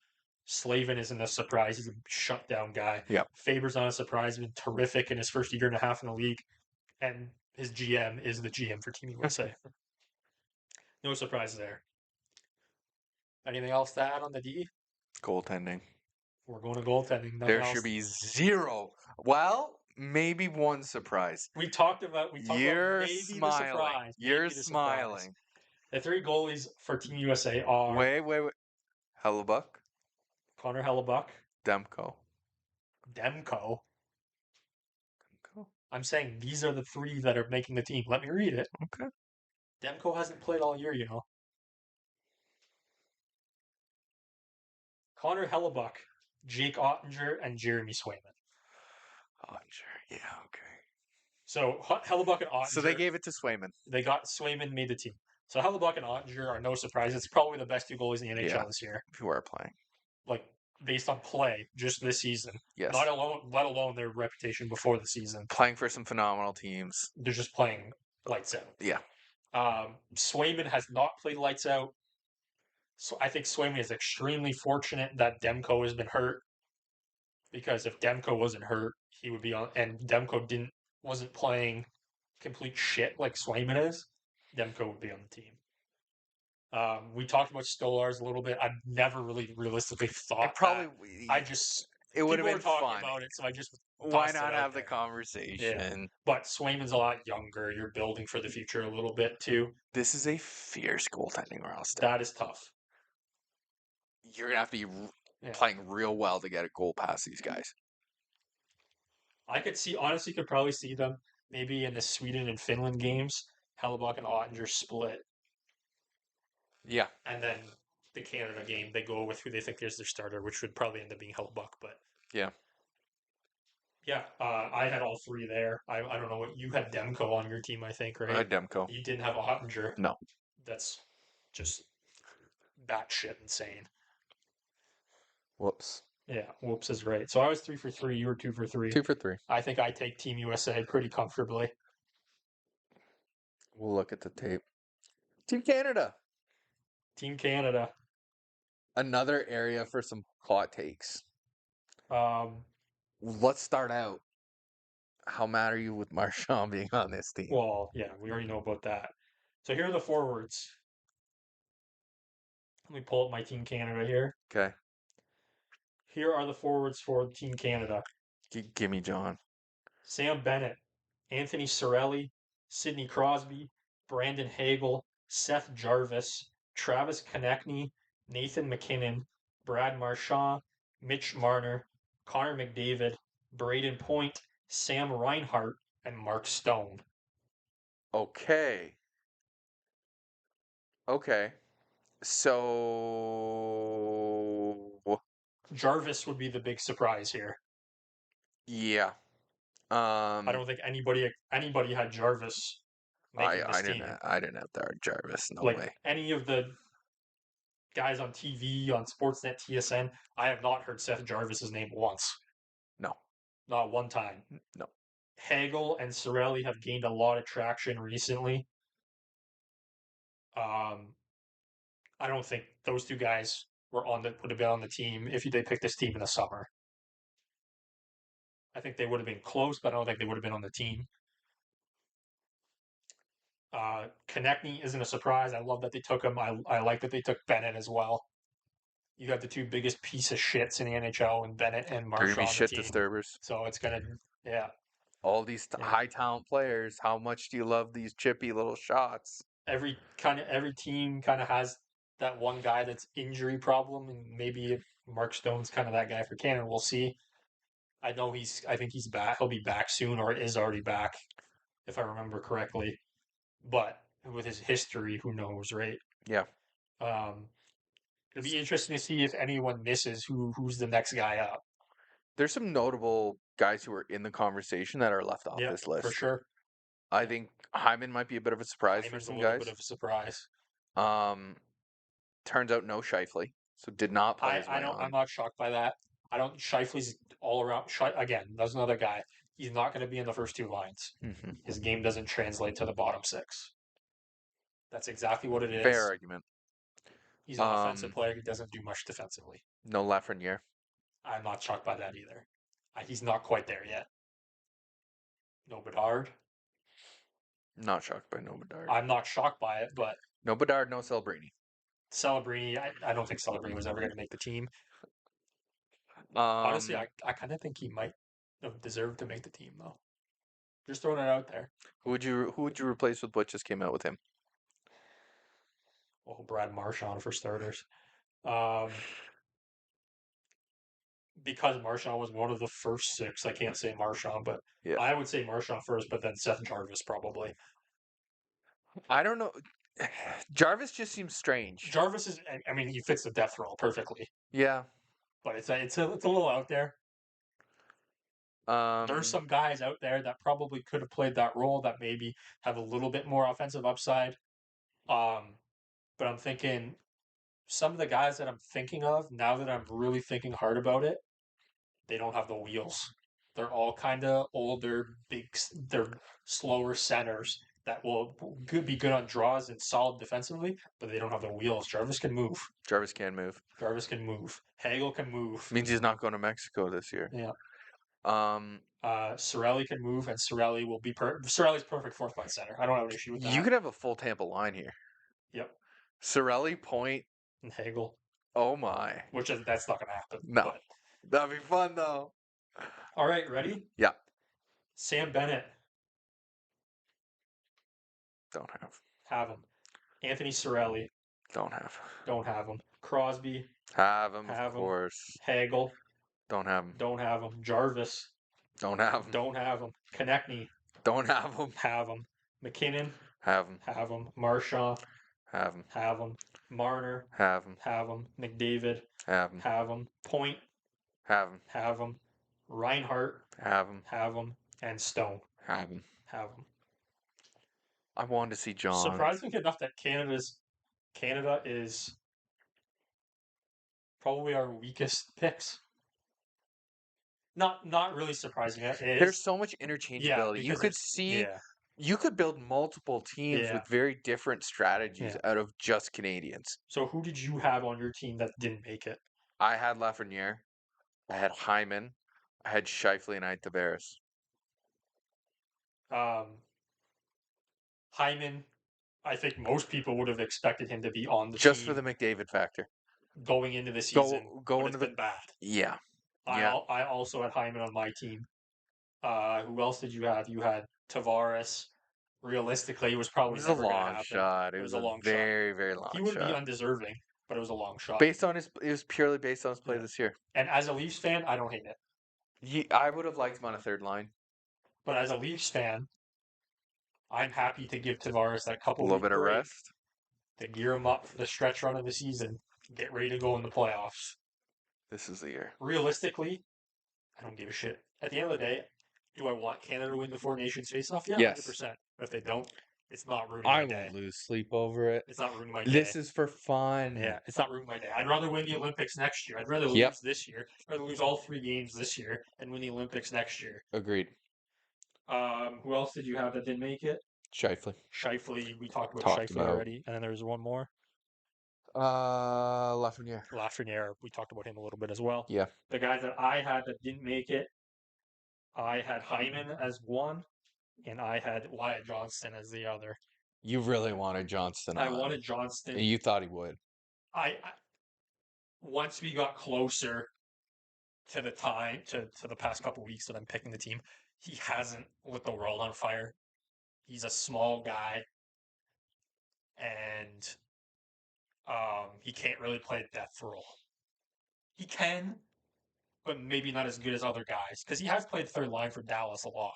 Speaker 2: Slavin isn't a surprise. He's a shutdown guy.
Speaker 1: Yep.
Speaker 2: Faber's not a surprise. He's been terrific in his first year and a half in the league. And his GM is the GM for Team USA. No surprise there. Anything else to add on the D?
Speaker 1: Goaltending.
Speaker 2: We're going to goaltending. Nothing
Speaker 1: There should
Speaker 2: else.
Speaker 1: be zero. Well, maybe one surprise.
Speaker 2: We talked about
Speaker 1: You're
Speaker 2: maybe the
Speaker 1: smiling.
Speaker 2: surprise.
Speaker 1: You're
Speaker 2: Maybe the surprise.
Speaker 1: smiling.
Speaker 2: The three goalies for Team USA are
Speaker 1: Wait. Hellebuck,
Speaker 2: Connor Hellebuck,
Speaker 1: Demko.
Speaker 2: Demko.
Speaker 1: Demko.
Speaker 2: I'm saying these are the three that are making the team. Let me read it.
Speaker 1: Okay.
Speaker 2: Demko hasn't played all year, you know. Connor Hellebuck, Jake Ottinger, and Jeremy Swayman.
Speaker 1: Oh, sure. Yeah, okay.
Speaker 2: So Hellebuck and
Speaker 1: So they
Speaker 2: Ottinger,
Speaker 1: gave it to Swayman.
Speaker 2: they got Swayman made the team. So Hellebuck and Ottinger are no surprise. It's probably the best two goalies in the
Speaker 1: Yeah,
Speaker 2: NHL this year.
Speaker 1: who are playing.
Speaker 2: Like based on play, just this season.
Speaker 1: Yes.
Speaker 2: Not alone, let alone their reputation before the season.
Speaker 1: Playing for some phenomenal teams.
Speaker 2: They're just playing lights out.
Speaker 1: Yeah.
Speaker 2: Swayman has not played lights out. So I think Swayman is extremely fortunate that Demko has been hurt. Because if Demko wasn't hurt, he would be on. And Demko wasn't playing complete shit like Swayman is. Demko would be on the team. We talked about Stolars a little bit. I've never really realistically thought that. I just
Speaker 1: it would have
Speaker 2: people were
Speaker 1: been
Speaker 2: talking
Speaker 1: fun.
Speaker 2: about it, so I just
Speaker 1: Why
Speaker 2: tossed it
Speaker 1: not
Speaker 2: out
Speaker 1: have the
Speaker 2: there. Yeah,
Speaker 1: conversation?
Speaker 2: but Swayman's a lot younger. You're building for the future a little bit too.
Speaker 1: This is a fierce goaltending roster.
Speaker 2: That is tough.
Speaker 1: You're gonna have to be
Speaker 2: Yeah.
Speaker 1: playing real well to get a goal past these guys.
Speaker 2: I honestly, could probably see them maybe in the Sweden and Finland games. Hellebuck and Ottinger split,
Speaker 1: Yeah.
Speaker 2: and then the Canada game they go with who they think is their starter, which would probably end up being Hellebuck. But
Speaker 1: Yeah.
Speaker 2: yeah, I had all three there. I don't know what you had Demko on your team, I think, right?
Speaker 1: Demko.
Speaker 2: You didn't have Ottinger.
Speaker 1: No.
Speaker 2: That's just batshit insane.
Speaker 1: Whoops.
Speaker 2: Yeah, whoops is right. So I was 3 for 3. You were 2 for 3.
Speaker 1: 2 for 3.
Speaker 2: I think I take Team USA pretty comfortably.
Speaker 1: We'll look at the tape. Team Canada.
Speaker 2: Team Canada.
Speaker 1: Another area for some hot takes.
Speaker 2: Um,
Speaker 1: Let's start out. How mad are you with Marchand being on this team?
Speaker 2: Well, yeah, we already know about that. So here are the forwards. Let me pull up my Team Canada here.
Speaker 1: Okay.
Speaker 2: Here are the forwards for Team Canada.
Speaker 1: Gimme John.
Speaker 2: Sam Bennett, Anthony Cirelli, Sidney Crosby, Brandon Hagel, Seth Jarvis, Travis Konechny, Nathan McKinnon, Brad Marchand, Mitch Marner, Connor McDavid, Braden Point, Sam Reinhart, and Mark Stone.
Speaker 1: Okay. So
Speaker 2: Jarvis would be the big surprise here.
Speaker 1: yeah.
Speaker 2: I don't think anybody had Jarvis making this team.
Speaker 1: I didn't have that Jarvis. No
Speaker 2: Like
Speaker 1: way.
Speaker 2: any of the guys on TV, on Sportsnet, TSN, I have not heard Seth Jarvis's name once.
Speaker 1: No.
Speaker 2: Not one time.
Speaker 1: No.
Speaker 2: Hagel and Cirelli have gained a lot of traction recently. I don't think those two guys would have been on the team if they picked this team in the summer. I think they would have been close, but I don't think they would have been on the team. Konechny isn't a surprise. I love that they took him. I like that they took Bennett as well. You have the two biggest piece of shits in the NHL, and Bennett and Marchand.
Speaker 1: They're gonna be
Speaker 2: on
Speaker 1: shit
Speaker 2: the team.
Speaker 1: disturbers.
Speaker 2: So it's gonna, yeah.
Speaker 1: All these high talent players. How much do you love these chippy little shots?
Speaker 2: Every team kind of has that one guy that's injury problem, and maybe Mark Stone's kind of that guy for Canada. We'll see. I think he's back. He'll be back soon, or is already back, if I remember correctly. But with his history, who knows, right?
Speaker 1: Yeah.
Speaker 2: It'll be interesting to see if anyone misses who's the next guy up.
Speaker 1: There's some notable guys who are in the conversation that are left off this list.
Speaker 2: For sure.
Speaker 1: I think Hyman might be a bit of a surprise for some guys.
Speaker 2: Bit of a surprise.
Speaker 1: Turns out no Scheifele, so did not play.
Speaker 2: I'm not shocked by that. Scheifele's all around. Again, that's another guy. He's not going to be in the first two lines.
Speaker 1: Mm-hmm.
Speaker 2: His game doesn't translate to the bottom six. That's exactly what it is.
Speaker 1: Fair argument.
Speaker 2: He's an offensive player. He doesn't do much defensively.
Speaker 1: No Lafreniere.
Speaker 2: I'm not shocked by that either. He's not quite there yet. No Bedard.
Speaker 1: Not shocked by no Bedard.
Speaker 2: I'm not shocked by it, but
Speaker 1: No Bedard, no Celebrini.
Speaker 2: Celebrini, I don't think Celebrini was ever going to make the team. Honestly,
Speaker 1: Um,
Speaker 2: I kind of think he might have deserved to make the team, though. Just throwing it out there.
Speaker 1: who would you replace with what just came out with him?
Speaker 2: Well, Brad Marchand for starters. Um, because Marchand was one of the first six, I can't say Marchand, but
Speaker 1: Yeah.
Speaker 2: I would say Marchand first, but then Seth Jarvis probably.
Speaker 1: I don't know. Jarvis just seems strange.
Speaker 2: Jarvis is, I mean, he fits the depth role perfectly,
Speaker 1: Yeah.
Speaker 2: but it's a little out there. There's
Speaker 1: Um,
Speaker 2: some guys out there that probably could have played that role that maybe have a little bit more offensive upside. Um, but I'm thinking some of the guys that I'm thinking of now that I'm really thinking hard about it, they don't have the wheels. They're all kind of older, they're slower centers that will be good on draws and solid defensively, but they don't have the wheels. Jarvis can move.
Speaker 1: Jarvis can move.
Speaker 2: Jarvis can move. Hagel can move.
Speaker 1: Means he's not going to Mexico this year.
Speaker 2: Yeah.
Speaker 1: Um,
Speaker 2: Sorelli can move, and Sorelli will be Sorelli's perfect fourth line center. I don't have an issue with
Speaker 1: you
Speaker 2: that.
Speaker 1: could have a full Tampa line here.
Speaker 2: Yep.
Speaker 1: Sorelli, Point.
Speaker 2: And Hagel,
Speaker 1: Oh my.
Speaker 2: that's not going to happen.
Speaker 1: No.
Speaker 2: But
Speaker 1: That'd be fun though.
Speaker 2: all right, ready?
Speaker 1: Yeah.
Speaker 2: Sam Bennett,
Speaker 1: Don't have.
Speaker 2: have him. Anthony Sorelli,
Speaker 1: Don't have.
Speaker 2: don't have him. Crosby,
Speaker 1: Have him, of
Speaker 2: have him.
Speaker 1: course.
Speaker 2: Hagel,
Speaker 1: Don't have him.
Speaker 2: don't have him. Jarvis,
Speaker 1: Don't have him.
Speaker 2: don't have him. Konechny,
Speaker 1: Don't have him.
Speaker 2: have him. McKinnon,
Speaker 1: Have him.
Speaker 2: have him. Marchand,
Speaker 1: Have him.
Speaker 2: have him. Marner,
Speaker 1: Have him.
Speaker 2: have him. McDavid,
Speaker 1: Have him.
Speaker 2: have him. Point,
Speaker 1: Have him.
Speaker 2: have him. Reinhart,
Speaker 1: Have him.
Speaker 2: have him. And Stone,
Speaker 1: Have him.
Speaker 2: have him.
Speaker 1: I wanted to see John.
Speaker 2: Surprising enough that Canada is probably our weakest picks. Not really surprising. It
Speaker 1: There's
Speaker 2: is.
Speaker 1: so much
Speaker 2: Yeah,
Speaker 1: interchangeability. You
Speaker 2: because
Speaker 1: could
Speaker 2: it's
Speaker 1: see,
Speaker 2: yeah,
Speaker 1: you could build multiple teams
Speaker 2: yeah,
Speaker 1: with very different strategies
Speaker 2: yeah.
Speaker 1: out of just Canadians.
Speaker 2: So who did you have on your team that didn't make it?
Speaker 1: I had Lafreniere, I had Hyman, I had Scheifele, and I had Tavares.
Speaker 2: Hyman, I think most people would have expected him to be on the
Speaker 1: Just for
Speaker 2: team
Speaker 1: the McDavid factor.
Speaker 2: going into the season,
Speaker 1: Go
Speaker 2: but
Speaker 1: into
Speaker 2: it's
Speaker 1: the
Speaker 2: been bad.
Speaker 1: yeah.
Speaker 2: I
Speaker 1: Yeah.
Speaker 2: I also had Hyman on my team. Who else did you have? You had Tavares. Realistically, it was
Speaker 1: It
Speaker 2: probably
Speaker 1: was a
Speaker 2: never going to
Speaker 1: long
Speaker 2: happen.
Speaker 1: shot.
Speaker 2: It
Speaker 1: It
Speaker 2: was
Speaker 1: was
Speaker 2: a
Speaker 1: a
Speaker 2: long shot.
Speaker 1: very, very long
Speaker 2: He wouldn't be
Speaker 1: shot.
Speaker 2: undeserving, but it was a long shot.
Speaker 1: Based on his, it was purely based on his play
Speaker 2: Yeah.
Speaker 1: this year.
Speaker 2: And as a Leafs fan, I don't hate it.
Speaker 1: I would have liked him on a third line.
Speaker 2: But as a Leafs fan, I'm happy to give Tavares that
Speaker 1: A
Speaker 2: couple
Speaker 1: little
Speaker 2: week
Speaker 1: bit of
Speaker 2: break
Speaker 1: rest.
Speaker 2: to gear him up for the stretch run of the season, get ready to go in the playoffs.
Speaker 1: This is the year.
Speaker 2: Realistically, I don't give a shit. At the end of the day, do I want Canada to win the Four Nations face-off? Yeah,
Speaker 1: Yes.
Speaker 2: 100%. But if they don't, it's not ruining
Speaker 1: I
Speaker 2: my day.
Speaker 1: won't lose sleep over it.
Speaker 2: It's not ruining my day.
Speaker 1: This is for fun.
Speaker 2: Yeah, it's not ruining my day. I'd rather win the Olympics next year. I'd rather
Speaker 1: Yep.
Speaker 2: lose this year. I'd rather lose all 3 games this year and win the Olympics next year.
Speaker 1: Agreed.
Speaker 2: Who else did you have that didn't make it?
Speaker 1: Scheifele.
Speaker 2: Scheifele. We talked about
Speaker 1: Talked
Speaker 2: Scheifele
Speaker 1: about.
Speaker 2: already. And then there's one more.
Speaker 1: Lafreniere.
Speaker 2: Lafreniere. We talked about him a little bit as well.
Speaker 1: Yeah.
Speaker 2: The guys that I had that didn't make it, I had Hyman as one, and I had Wyatt Johnston as the other.
Speaker 1: You really wanted Johnston on.
Speaker 2: I wanted Johnston.
Speaker 1: And you thought he would.
Speaker 2: I once we got closer to the time to the past couple weeks that I'm picking the team, he hasn't lit the world on fire. He's a small guy, and he can't really play a depth role. He can, but maybe not as good as other guys because he has played third line for Dallas a lot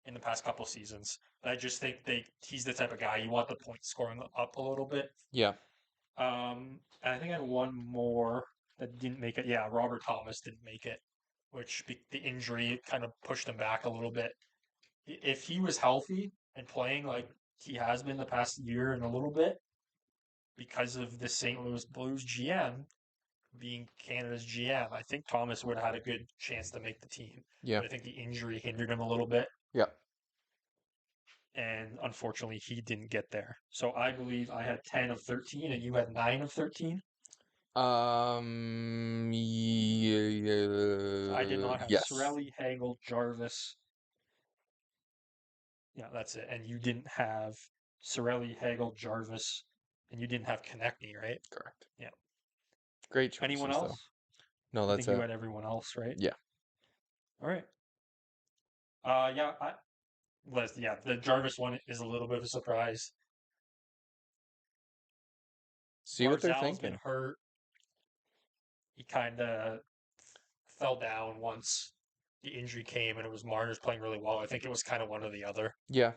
Speaker 2: in the past couple seasons. But I just think he's the type of guy you want the point scoring up a little bit.
Speaker 1: Yeah.
Speaker 2: And I think I had one more that didn't make it. Yeah, Robert Thomas didn't make it, which the injury kind of pushed him back a little bit. If he was healthy and playing like he has been the past year and a little bit, because of the St. Louis Blues GM being Canada's GM, I think Thomas would have had a good chance to make the team.
Speaker 1: Yeah.
Speaker 2: But I think the injury hindered him a little bit.
Speaker 1: Yeah.
Speaker 2: And unfortunately, he didn't get there. So I believe I had 10 of 13 and you had 9 of 13.
Speaker 1: Yeah,
Speaker 2: I did not have
Speaker 1: yes.
Speaker 2: Sorelli, Hagel, Jarvis. Yeah, that's it. And you didn't have Sorelli, Hagel, Jarvis, and you didn't have Konechny, right?
Speaker 1: Correct.
Speaker 2: Yeah.
Speaker 1: Great
Speaker 2: Anyone
Speaker 1: choices, though.
Speaker 2: else?
Speaker 1: No,
Speaker 2: I
Speaker 1: that's
Speaker 2: think you
Speaker 1: it.
Speaker 2: had everyone else, right?
Speaker 1: Yeah.
Speaker 2: All right. Yeah, yeah, the Jarvis one is a little bit of a surprise.
Speaker 1: See what they're
Speaker 2: Barzal's been
Speaker 1: thinking.
Speaker 2: hurt. He kind of fell down once the injury came, and it was Marner's playing really well. I think it was kind of one or the other.
Speaker 1: Yeah,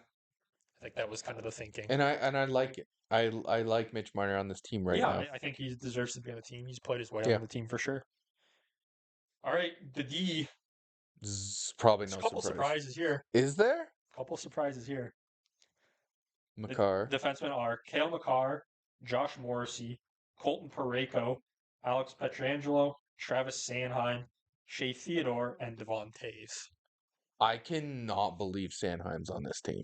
Speaker 2: I think that was kind of the thinking.
Speaker 1: and I like it. I like Mitch Marner on this team right
Speaker 2: Yeah,
Speaker 1: now.
Speaker 2: I think he deserves to be on the team. He's played his way
Speaker 1: Yeah,
Speaker 2: on the team for sure. All right, the D.
Speaker 1: probably
Speaker 2: There's a
Speaker 1: no
Speaker 2: couple
Speaker 1: surprise.
Speaker 2: surprises here.
Speaker 1: Is there?
Speaker 2: Couple surprises here. The
Speaker 1: Makar.
Speaker 2: defensemen are Cale Makar, Josh Morrissey, Colton Parayko, Alex Petrangelo, Travis Sanheim, Shea Theodore, and Devon Tays.
Speaker 1: I cannot believe Sanheim's on this team.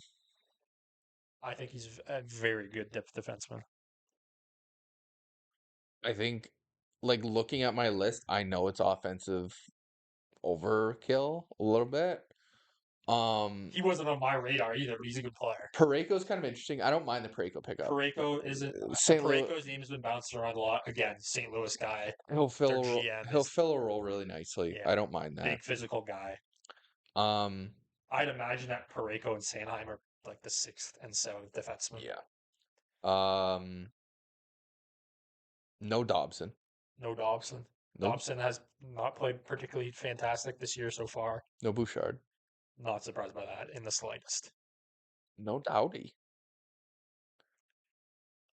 Speaker 2: I think he's a very good depth defenseman.
Speaker 1: I think, like, looking at my list, I know it's offensive overkill a little bit.
Speaker 2: He wasn't on my radar either, but he's a good player.
Speaker 1: Parayko's kind of interesting. I don't mind the Parayko pickup.
Speaker 2: Parayko isn't.
Speaker 1: St. Louis,
Speaker 2: Parayko's name has been bouncing around a lot. Again, St. Louis guy.
Speaker 1: he'll fill
Speaker 2: Their
Speaker 1: a role.
Speaker 2: GM
Speaker 1: He'll
Speaker 2: is,
Speaker 1: fill a role really nicely.
Speaker 2: yeah,
Speaker 1: I don't mind that.
Speaker 2: big physical guy.
Speaker 1: Um,
Speaker 2: I'd imagine that Parayko and Sanheim are like the 6th and 7th defensemen.
Speaker 1: yeah. No Dobson.
Speaker 2: No Dobson.
Speaker 1: No,
Speaker 2: Dobson has not played particularly fantastic this year so far.
Speaker 1: no Bouchard.
Speaker 2: Not surprised by that in the slightest.
Speaker 1: No Doughty.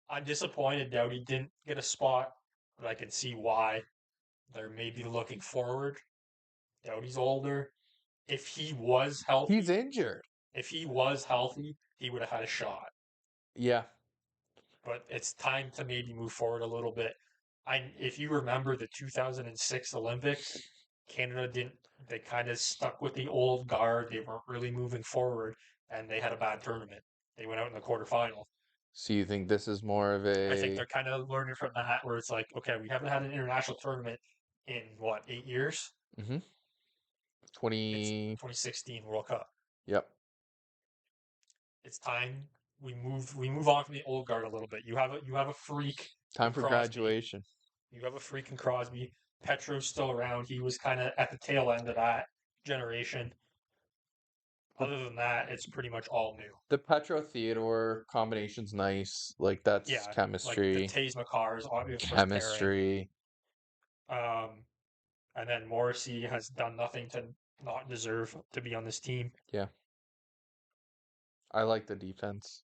Speaker 2: I'm disappointed Doughty didn't get a spot, but I can see why. They're maybe looking forward. Doughty's older. If he was healthy,
Speaker 1: He's injured.
Speaker 2: he would have had a shot.
Speaker 1: Yeah.
Speaker 2: But it's time to maybe move forward a little bit. If you remember the 2006 Olympics, Canada didn't. They kind of stuck with the old guard. They weren't really moving forward, and they had a bad tournament. They went out in the quarterfinal.
Speaker 1: So you think this is more of
Speaker 2: I think
Speaker 1: a
Speaker 2: they're kind of learning from that, where it's like, okay, we haven't had an international tournament in what, 8 years?
Speaker 1: mm-hmm.
Speaker 2: It's
Speaker 1: 20?
Speaker 2: 2016 World Cup.
Speaker 1: Yep.
Speaker 2: It's time we move on from the old guard a little bit. You have a freak
Speaker 1: Time
Speaker 2: in
Speaker 1: for
Speaker 2: Crosby.
Speaker 1: graduation.
Speaker 2: You have a freak in Crosby. Petro's still around. He was kind of at the tail end of that generation. Other than that, it's pretty much all new.
Speaker 1: The Petro Theodore combination's nice. Like, that's
Speaker 2: Yeah, like the
Speaker 1: chemistry.
Speaker 2: Taze Makars, obvious first pairing.
Speaker 1: Chemistry.
Speaker 2: And then Morrissey has done nothing to not deserve to be on this team.
Speaker 1: Yeah. I like the defense.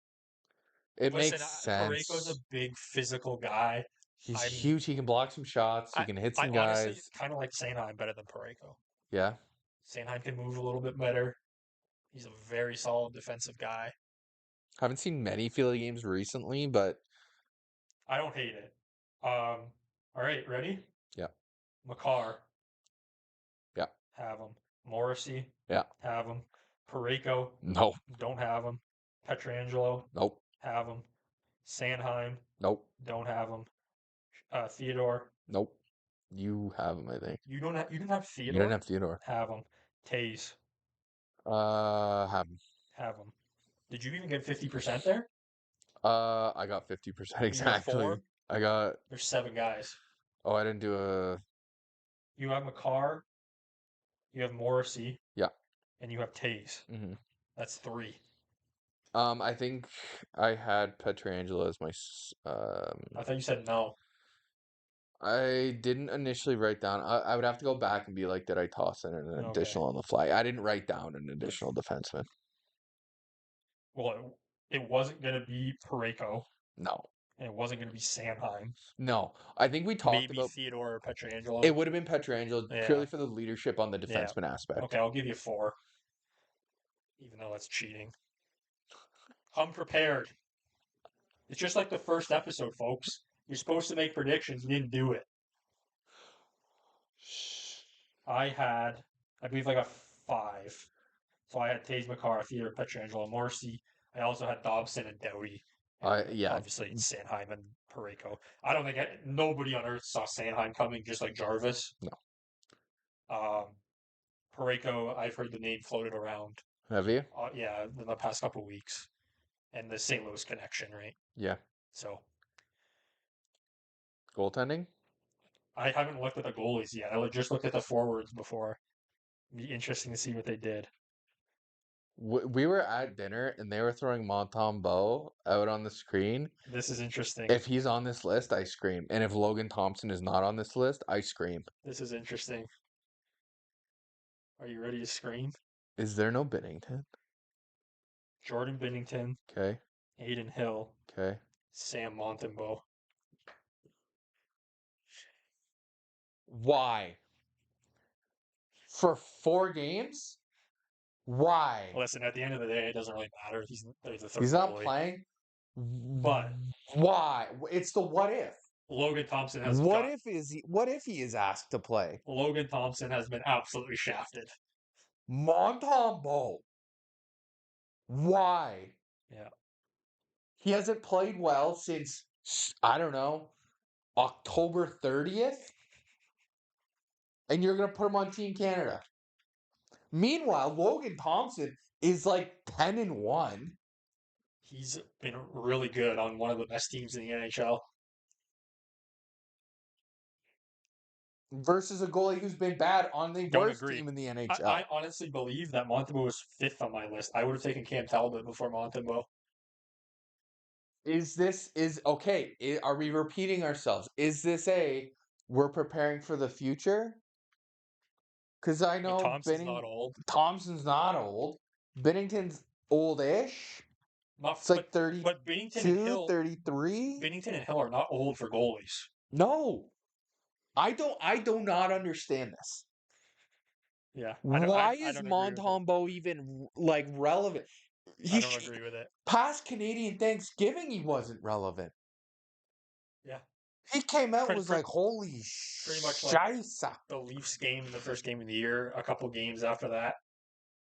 Speaker 1: It
Speaker 2: Listen,
Speaker 1: makes
Speaker 2: Parayko's a
Speaker 1: sense.
Speaker 2: big physical guy.
Speaker 1: He's
Speaker 2: I'm
Speaker 1: huge. He can block some shots. He
Speaker 2: I,
Speaker 1: can hit
Speaker 2: I
Speaker 1: some
Speaker 2: honestly
Speaker 1: guys.
Speaker 2: kind of like Sanheim better than Parayko.
Speaker 1: Yeah.
Speaker 2: Sanheim can move a little bit better. He's a very solid defensive guy.
Speaker 1: Haven't seen many Philly games recently, but
Speaker 2: I don't hate it. All right, ready?
Speaker 1: yeah.
Speaker 2: Makar,
Speaker 1: Yeah.
Speaker 2: have him. Morrissey,
Speaker 1: Yeah.
Speaker 2: have him. Parayko,
Speaker 1: No.
Speaker 2: don't have him. Petrangelo,
Speaker 1: Nope.
Speaker 2: have him. Sanheim,
Speaker 1: Nope.
Speaker 2: don't have him. Theodore,
Speaker 1: Nope. You have him, I think.
Speaker 2: you didn't have
Speaker 1: You didn't
Speaker 2: Theodore?
Speaker 1: have Theodore.
Speaker 2: Have him. Taze,
Speaker 1: Have him.
Speaker 2: have him. Did you even get 50% there?
Speaker 1: I got 50%
Speaker 2: You got
Speaker 1: exactly.
Speaker 2: 4?
Speaker 1: I got.
Speaker 2: There's 7 guys.
Speaker 1: Oh, I didn't do a.
Speaker 2: You have Makar, you have Morrissey,
Speaker 1: Yeah.
Speaker 2: and you have Taze.
Speaker 1: Mm-hmm.
Speaker 2: That's 3.
Speaker 1: I think I had Petrangelo as my.
Speaker 2: I thought you said no.
Speaker 1: I didn't initially write down. I would have to go back and be like, did I toss in an
Speaker 2: Okay.
Speaker 1: additional on the fly? I didn't write down an additional defenseman.
Speaker 2: Well, it wasn't going to be Parayko,
Speaker 1: No.
Speaker 2: and it wasn't going to be Sanheim.
Speaker 1: No. I think we talked
Speaker 2: Maybe
Speaker 1: about.
Speaker 2: Theodore or Petrangelo.
Speaker 1: It would have been Petrangelo
Speaker 2: Yeah.
Speaker 1: purely for the leadership on the
Speaker 2: Yeah.
Speaker 1: defenseman aspect.
Speaker 2: Okay, I'll give you 4. Even though that's cheating. Come prepared. It's just like the first episode, folks. You're supposed to make predictions. You didn't do it. I believe I got 5. So I had Taze Makar, Theodore, Petrangelo, Morrissey. I also had Dobson and Doughty.
Speaker 1: Yeah.
Speaker 2: Obviously, Sanheim and Parayko. I don't think nobody on earth saw Sanheim coming, just like Jarvis.
Speaker 1: No.
Speaker 2: Parayko, I've heard the name floated around.
Speaker 1: Have you?
Speaker 2: Yeah, in the past couple of weeks. and the St. Louis connection, right?
Speaker 1: Yeah.
Speaker 2: So
Speaker 1: Goaltending?
Speaker 2: I haven't looked at the goalies yet. I just looked at the forwards before. It'd be interesting to see what they did.
Speaker 1: We were at dinner and they were throwing Montembooooo out on the screen.
Speaker 2: This is interesting.
Speaker 1: If he's on this list, I scream. And if Logan Thompson is not on this list, I scream.
Speaker 2: This is interesting. Are you ready to scream?
Speaker 1: Is there no Binnington?
Speaker 2: Jordan Binnington,
Speaker 1: Okay.
Speaker 2: Aiden Hill,
Speaker 1: Okay.
Speaker 2: Sam Montembeault.
Speaker 1: Why? For 4 games? Why?
Speaker 2: Listen, at the end of the day, it doesn't really matter. He's the third
Speaker 1: He's not
Speaker 2: goalie.
Speaker 1: playing.
Speaker 2: But
Speaker 1: Why? It's the what if.
Speaker 2: Logan Thompson has
Speaker 1: What if he is asked to play?
Speaker 2: Logan Thompson has been absolutely shafted.
Speaker 1: Montembeault. Why?
Speaker 2: Yeah.
Speaker 1: He hasn't played well since, I don't know, October 30th? And you're going to put him on Team Canada. Meanwhile, Logan Thompson is like 10-1.
Speaker 2: He's been really good on one of the best teams in the NHL.
Speaker 1: Versus a goalie who's been bad on the
Speaker 2: Don't
Speaker 1: worst
Speaker 2: agree.
Speaker 1: team in the NHL.
Speaker 2: I honestly believe that Montembeault was 5th on my list. I would have taken Cam Talbot before Montembeault.
Speaker 1: Are we repeating ourselves? Is this we're preparing for the future? Because I know
Speaker 2: Thompson's not old.
Speaker 1: Thompson's not old. Binnington's oldish. It's like 32,
Speaker 2: but Binnington and Hill,
Speaker 1: 33.
Speaker 2: Binnington and Hill are not old for goalies.
Speaker 1: No. I do not understand this.
Speaker 2: Yeah.
Speaker 1: Why
Speaker 2: I
Speaker 1: is
Speaker 2: don't agree with it.
Speaker 1: Montembeault even like relevant?
Speaker 2: I don't agree with it.
Speaker 1: Past Canadian Thanksgiving, he wasn't relevant.
Speaker 2: Yeah.
Speaker 1: He came out and was like, holy
Speaker 2: pretty much
Speaker 1: scheisse.
Speaker 2: like the Leafs game, the first game of the year, a couple games after that,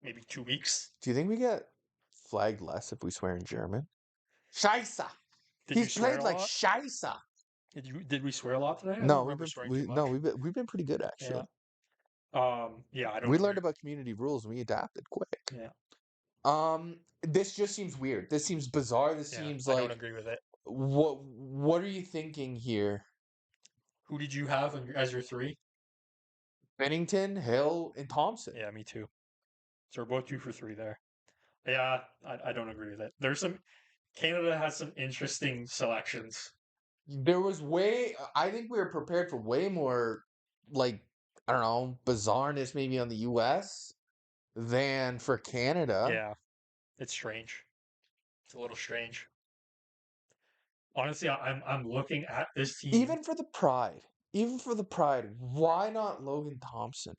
Speaker 2: maybe 2 weeks.
Speaker 1: Do you think we get flagged less if we swear in German? Scheisse. He's played like scheisse.
Speaker 2: Did we swear a lot today? I
Speaker 1: No,
Speaker 2: don't remember swearing too much.
Speaker 1: we've been pretty good actually.
Speaker 2: Yeah, I don't.
Speaker 1: We learned about community rules and we adapted quick.
Speaker 2: Yeah.
Speaker 1: This just seems weird. This seems bizarre. This seems like.
Speaker 2: I don't agree with it.
Speaker 1: What are you thinking here?
Speaker 2: Who did you have as your 3?
Speaker 1: Binnington, Hill, and Thompson.
Speaker 2: Yeah, me too. So we're both 2 for 3 there. Yeah, I don't agree with it. Canada has some interesting selections.
Speaker 1: I think we were prepared for way more, like, I don't know, bizarreness maybe on the U.S. than for Canada.
Speaker 2: Yeah, it's strange. It's a little strange. Honestly, I'm looking at this team.
Speaker 1: Even for the pride, why not Logan Thompson?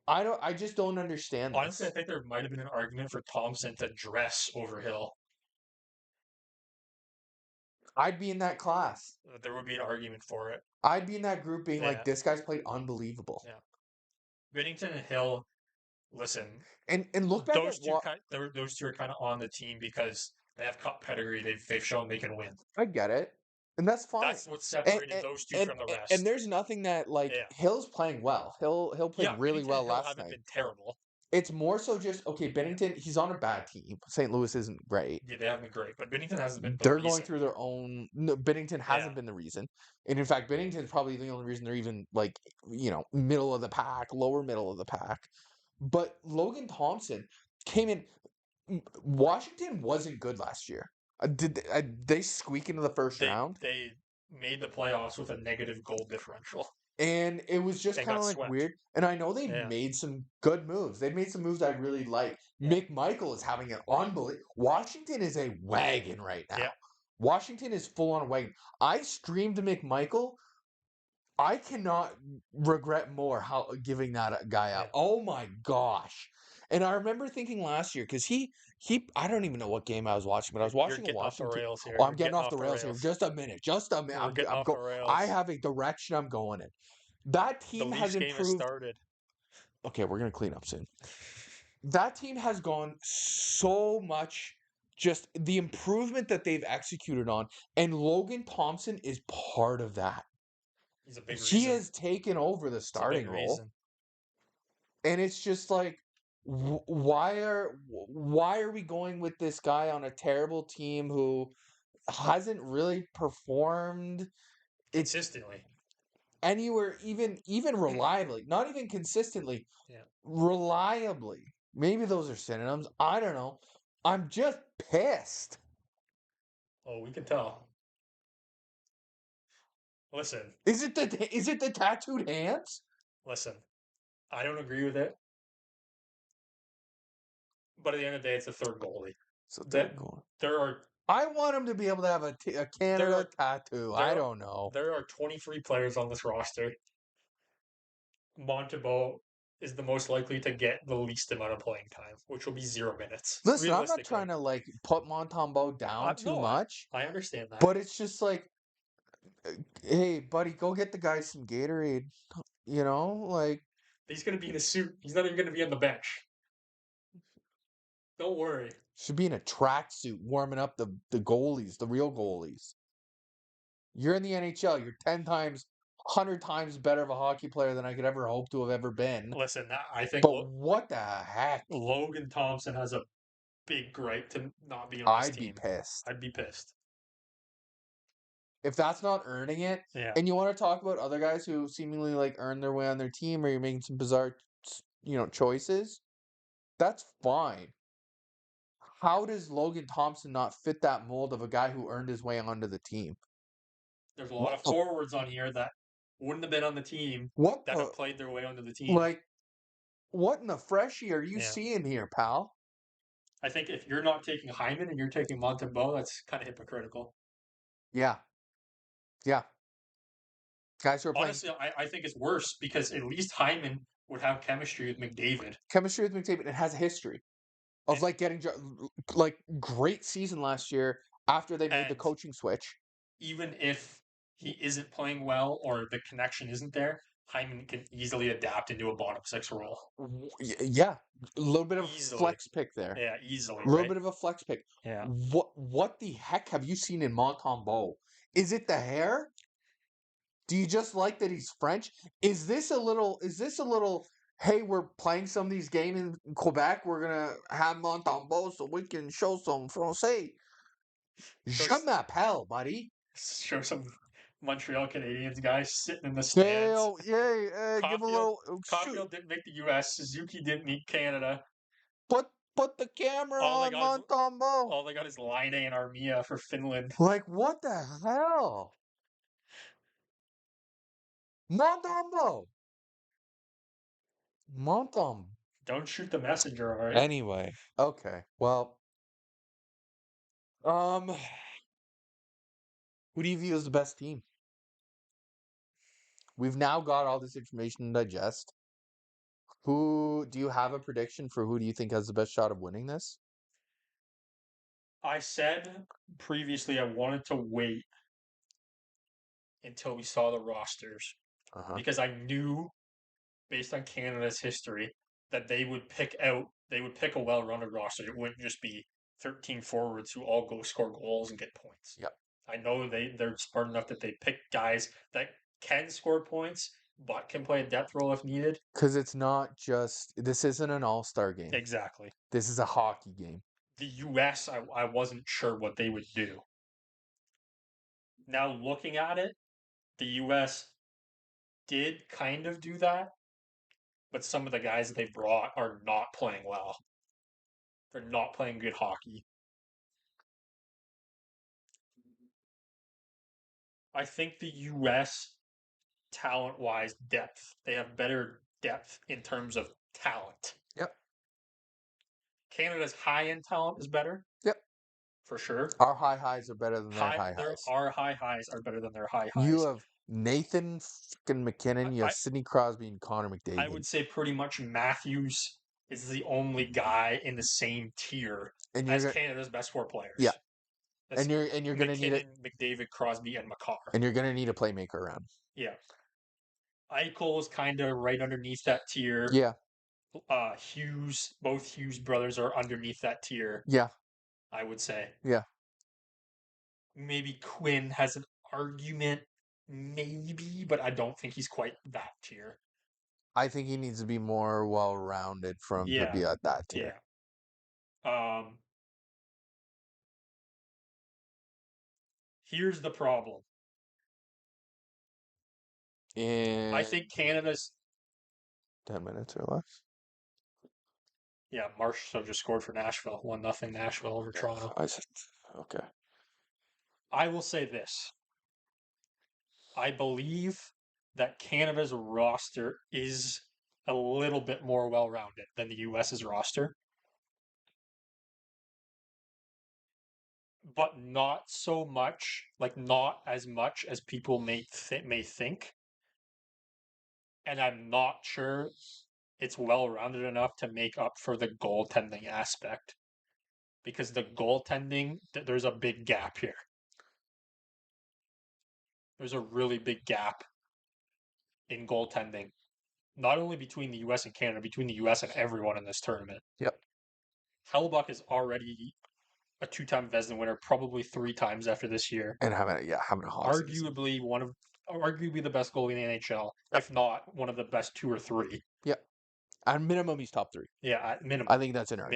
Speaker 1: I just don't understand this.
Speaker 2: Honestly, I think there might have been an argument for Thompson to dress over Hill.
Speaker 1: I'd be in that class.
Speaker 2: There would be an argument for it.
Speaker 1: I'd be in that group being like, this guy's played unbelievable.
Speaker 2: Yeah. Binnington and Hill, listen.
Speaker 1: And look back
Speaker 2: those two are kind of on the team because they have cup pedigree. They've shown they can win.
Speaker 1: I get it. And that's fine.
Speaker 2: That's what separated those two from the rest.
Speaker 1: And there's nothing that Hill's playing well. Hill played really well last night.
Speaker 2: Haven't been terrible.
Speaker 1: It's more so just Binnington. He's on a bad team. St. Louis isn't great.
Speaker 2: Yeah, they haven't been great, but Binnington hasn't been.
Speaker 1: They're going through their own. No, Binnington hasn't been the reason, and in fact, Binnington's probably the only reason they're even middle of the pack, lower middle of the pack. But Logan Thompson came in. Washington wasn't good last year. Did they squeak into the first round?
Speaker 2: They made the playoffs with a negative goal differential.
Speaker 1: And it was just kind of like weird. And I know they've made some good moves. They've made some moves I really like. Yeah. McMichael is having an unbelievable. Washington is a wagon right now. Yeah. Washington is full on wagon. I streamed McMichael. I cannot regret more giving that guy out. Yeah. Oh my gosh. And I remember thinking last year, because he I don't even know what game I was watching, but I was watching Washington. Oh, I'm getting off the rails here. Just a minute. I have a direction I'm going in. That team has improved. Okay, we're going to clean up soon. That team has gone so much, just the improvement that they've executed on, and Logan Thompson is part of that.
Speaker 2: He's a big reason.
Speaker 1: He has taken over the starting role. And it's just like, why are we going with this guy on a terrible team who hasn't really performed it
Speaker 2: consistently.
Speaker 1: anywhere, even reliably, not even consistently,
Speaker 2: Yeah.
Speaker 1: reliably. Maybe those are synonyms. I don't know. I'm just pissed.
Speaker 2: Oh, we can tell. Listen,
Speaker 1: Is it the tattooed hands?
Speaker 2: listen. I don't agree with it, but at the end of the day, it's a third goalie.
Speaker 1: It's a third
Speaker 2: That
Speaker 1: goal.
Speaker 2: there are
Speaker 1: I want him to be able to have a
Speaker 2: there
Speaker 1: Canada
Speaker 2: are
Speaker 1: tattoo. I
Speaker 2: there
Speaker 1: don't know.
Speaker 2: there are 23 players on this roster. Montembooooooo is the most likely to get the least amount of playing time, which will be 0 minutes,
Speaker 1: Listen, I'm not
Speaker 2: realistically.
Speaker 1: trying to like put Montembeault down too
Speaker 2: No,
Speaker 1: much,
Speaker 2: I understand that.
Speaker 1: but it's just like, hey, buddy, go get the guy some Gatorade. Like
Speaker 2: He's going to be in a suit. He's not even going to be on the bench. Don't worry.
Speaker 1: should be in a tracksuit warming up the goalies, the real goalies. You're in the NHL. You're 10 times, 100 times better of a hockey player than I could ever hope to have ever been.
Speaker 2: Listen, I think
Speaker 1: But what the heck?
Speaker 2: Logan Thompson has a big gripe to not be on this
Speaker 1: I'd be
Speaker 2: team.
Speaker 1: pissed.
Speaker 2: I'd be pissed.
Speaker 1: If that's not earning it,
Speaker 2: Yeah.
Speaker 1: and you want to talk about other guys who seemingly like earn their way on their team, or you're making some bizarre, choices, that's fine. How does Logan Thompson not fit that mold of a guy who earned his way onto the team?
Speaker 2: There's a lot
Speaker 1: What
Speaker 2: of
Speaker 1: the
Speaker 2: forwards on here that wouldn't have been on the team
Speaker 1: what
Speaker 2: that
Speaker 1: the
Speaker 2: have played their way onto the team.
Speaker 1: like what in the freshie are you
Speaker 2: Yeah.
Speaker 1: seeing here, pal?
Speaker 2: I think if you're not taking Hyman and you're taking Montembeault, that's kind of hypocritical.
Speaker 1: Yeah, yeah. Guys who are playing
Speaker 2: Honestly, I think it's worse because at least Hyman would have chemistry with McDavid.
Speaker 1: chemistry with McDavid and has a history of like getting like great season last year after they made the
Speaker 2: And
Speaker 1: coaching switch.
Speaker 2: even if he isn't playing well or the connection isn't there, Hyman can easily adapt into a bottom six role.
Speaker 1: Yeah, a little bit of a
Speaker 2: Easily.
Speaker 1: flex pick there.
Speaker 2: Yeah, easily,
Speaker 1: A little
Speaker 2: right?
Speaker 1: bit of a flex pick.
Speaker 2: Yeah.
Speaker 1: What the heck have you seen in Montembeault? Is it the hair? Do you just like that he's French? Is this a little hey, we're playing some of these games in Quebec, we're gonna have Montembeault so we can show some Francais.
Speaker 2: Show,
Speaker 1: Je m'appelle, buddy.
Speaker 2: show some Montreal Canadiens guys sitting in the
Speaker 1: Hey,
Speaker 2: stands.
Speaker 1: oh, yay, give a
Speaker 2: Caulfield
Speaker 1: little shoot.
Speaker 2: Caulfield didn't make the U.S. Suzuki didn't make Canada.
Speaker 1: Put the camera
Speaker 2: All they
Speaker 1: on
Speaker 2: got is
Speaker 1: Montembeault.
Speaker 2: all they got is Line and Armia for Finland.
Speaker 1: Like what the hell? Montembeault. Montembeault.
Speaker 2: Don't shoot the messenger, all right?
Speaker 1: Anyway, okay. Well, um, who do you view as the best team? We've now got all this information to digest. Who do you have a prediction for who do you think has the best shot of winning this?
Speaker 2: I said previously I wanted to wait until we saw the rosters
Speaker 1: Uh-huh.
Speaker 2: because I knew, based on Canada's history, that they would pick a well-rounded roster. It wouldn't just be 13 forwards who all go score goals and get points.
Speaker 1: Yep.
Speaker 2: I know they're smart enough that they pick guys that can score points but can play a depth role if needed.
Speaker 1: Because this isn't an all-star game.
Speaker 2: Exactly.
Speaker 1: This is a hockey game.
Speaker 2: The US, I wasn't sure what they would do. Now looking at it, the US did kind of do that, but some of the guys that they brought are not playing well. They're not playing good hockey. I think the US talent wise depth, they have better depth in terms of talent.
Speaker 1: Yep.
Speaker 2: Canada's high end talent is better.
Speaker 1: Yep.
Speaker 2: For sure.
Speaker 1: Our high highs are better than their high
Speaker 2: There
Speaker 1: highs.
Speaker 2: are high highs are better than their high
Speaker 1: You
Speaker 2: highs.
Speaker 1: have Nathan fucking McKinnon, you have
Speaker 2: I,
Speaker 1: Sidney Crosby and Connor
Speaker 2: I
Speaker 1: McDavid.
Speaker 2: would say pretty much Matthews is the only guy in the same tier
Speaker 1: And
Speaker 2: as
Speaker 1: you're
Speaker 2: Canada's best four players.
Speaker 1: yeah.
Speaker 2: That's
Speaker 1: And you're gonna need it.
Speaker 2: McDavid, Crosby, and McCarr.
Speaker 1: And you're gonna need a playmaker around.
Speaker 2: Yeah. Eichel is kind of right underneath that tier.
Speaker 1: Yeah.
Speaker 2: Both Hughes brothers are underneath that tier.
Speaker 1: Yeah.
Speaker 2: I would say.
Speaker 1: Yeah.
Speaker 2: Maybe Quinn has an argument, maybe, but I don't think he's quite that tier.
Speaker 1: I think he needs to be more well-rounded for him to
Speaker 2: Yeah,
Speaker 1: be at that tier.
Speaker 2: yeah. Um, Here's the problem. I
Speaker 1: In
Speaker 2: think Canada's
Speaker 1: 10 minutes or less.
Speaker 2: yeah, Marshall just scored for Nashville, 1-0 Nashville over
Speaker 1: Yeah,
Speaker 2: Toronto.
Speaker 1: I said okay.
Speaker 2: I will say this. I believe that Canada's roster is a little bit more well-rounded than the US's roster, but not so much, like not as much as people may think. And I'm not sure it's well-rounded enough to make up for the goaltending aspect because the goaltending, there's a big gap here. There's a really big gap in goaltending, not only between the US and Canada, between the US and everyone in this tournament.
Speaker 1: Yep.
Speaker 2: Hellebuyck is already a two-time Vezina winner, probably three times after this year.
Speaker 1: And having a hot season.
Speaker 2: Arguably the best goalie in the NHL,
Speaker 1: Yep.
Speaker 2: if not one of the best two or three.
Speaker 1: Yep. At minimum, he's top 3.
Speaker 2: Yeah, at minimum.
Speaker 1: I think that's
Speaker 2: Minimum.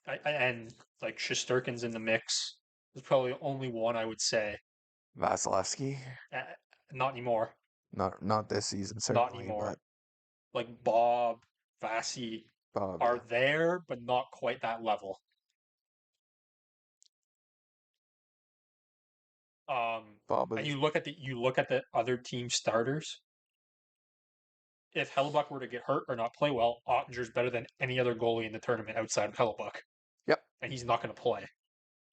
Speaker 1: inarguable.
Speaker 2: And like Shesterkin's in the mix. There's probably only one I would say.
Speaker 1: Vasilevsky,
Speaker 2: Uh, Not anymore.
Speaker 1: not this season
Speaker 2: Not
Speaker 1: certainly,
Speaker 2: anymore.
Speaker 1: but
Speaker 2: Like Bob, Vasi
Speaker 1: Bob,
Speaker 2: are
Speaker 1: yeah.
Speaker 2: there, but not quite that level.
Speaker 1: Bob
Speaker 2: And
Speaker 1: is
Speaker 2: you look at the other team starters. If Hellebuck were to get hurt or not play well, Ottinger's better than any other goalie in the tournament outside of Hellebuck,
Speaker 1: yep.
Speaker 2: and he's not going to play.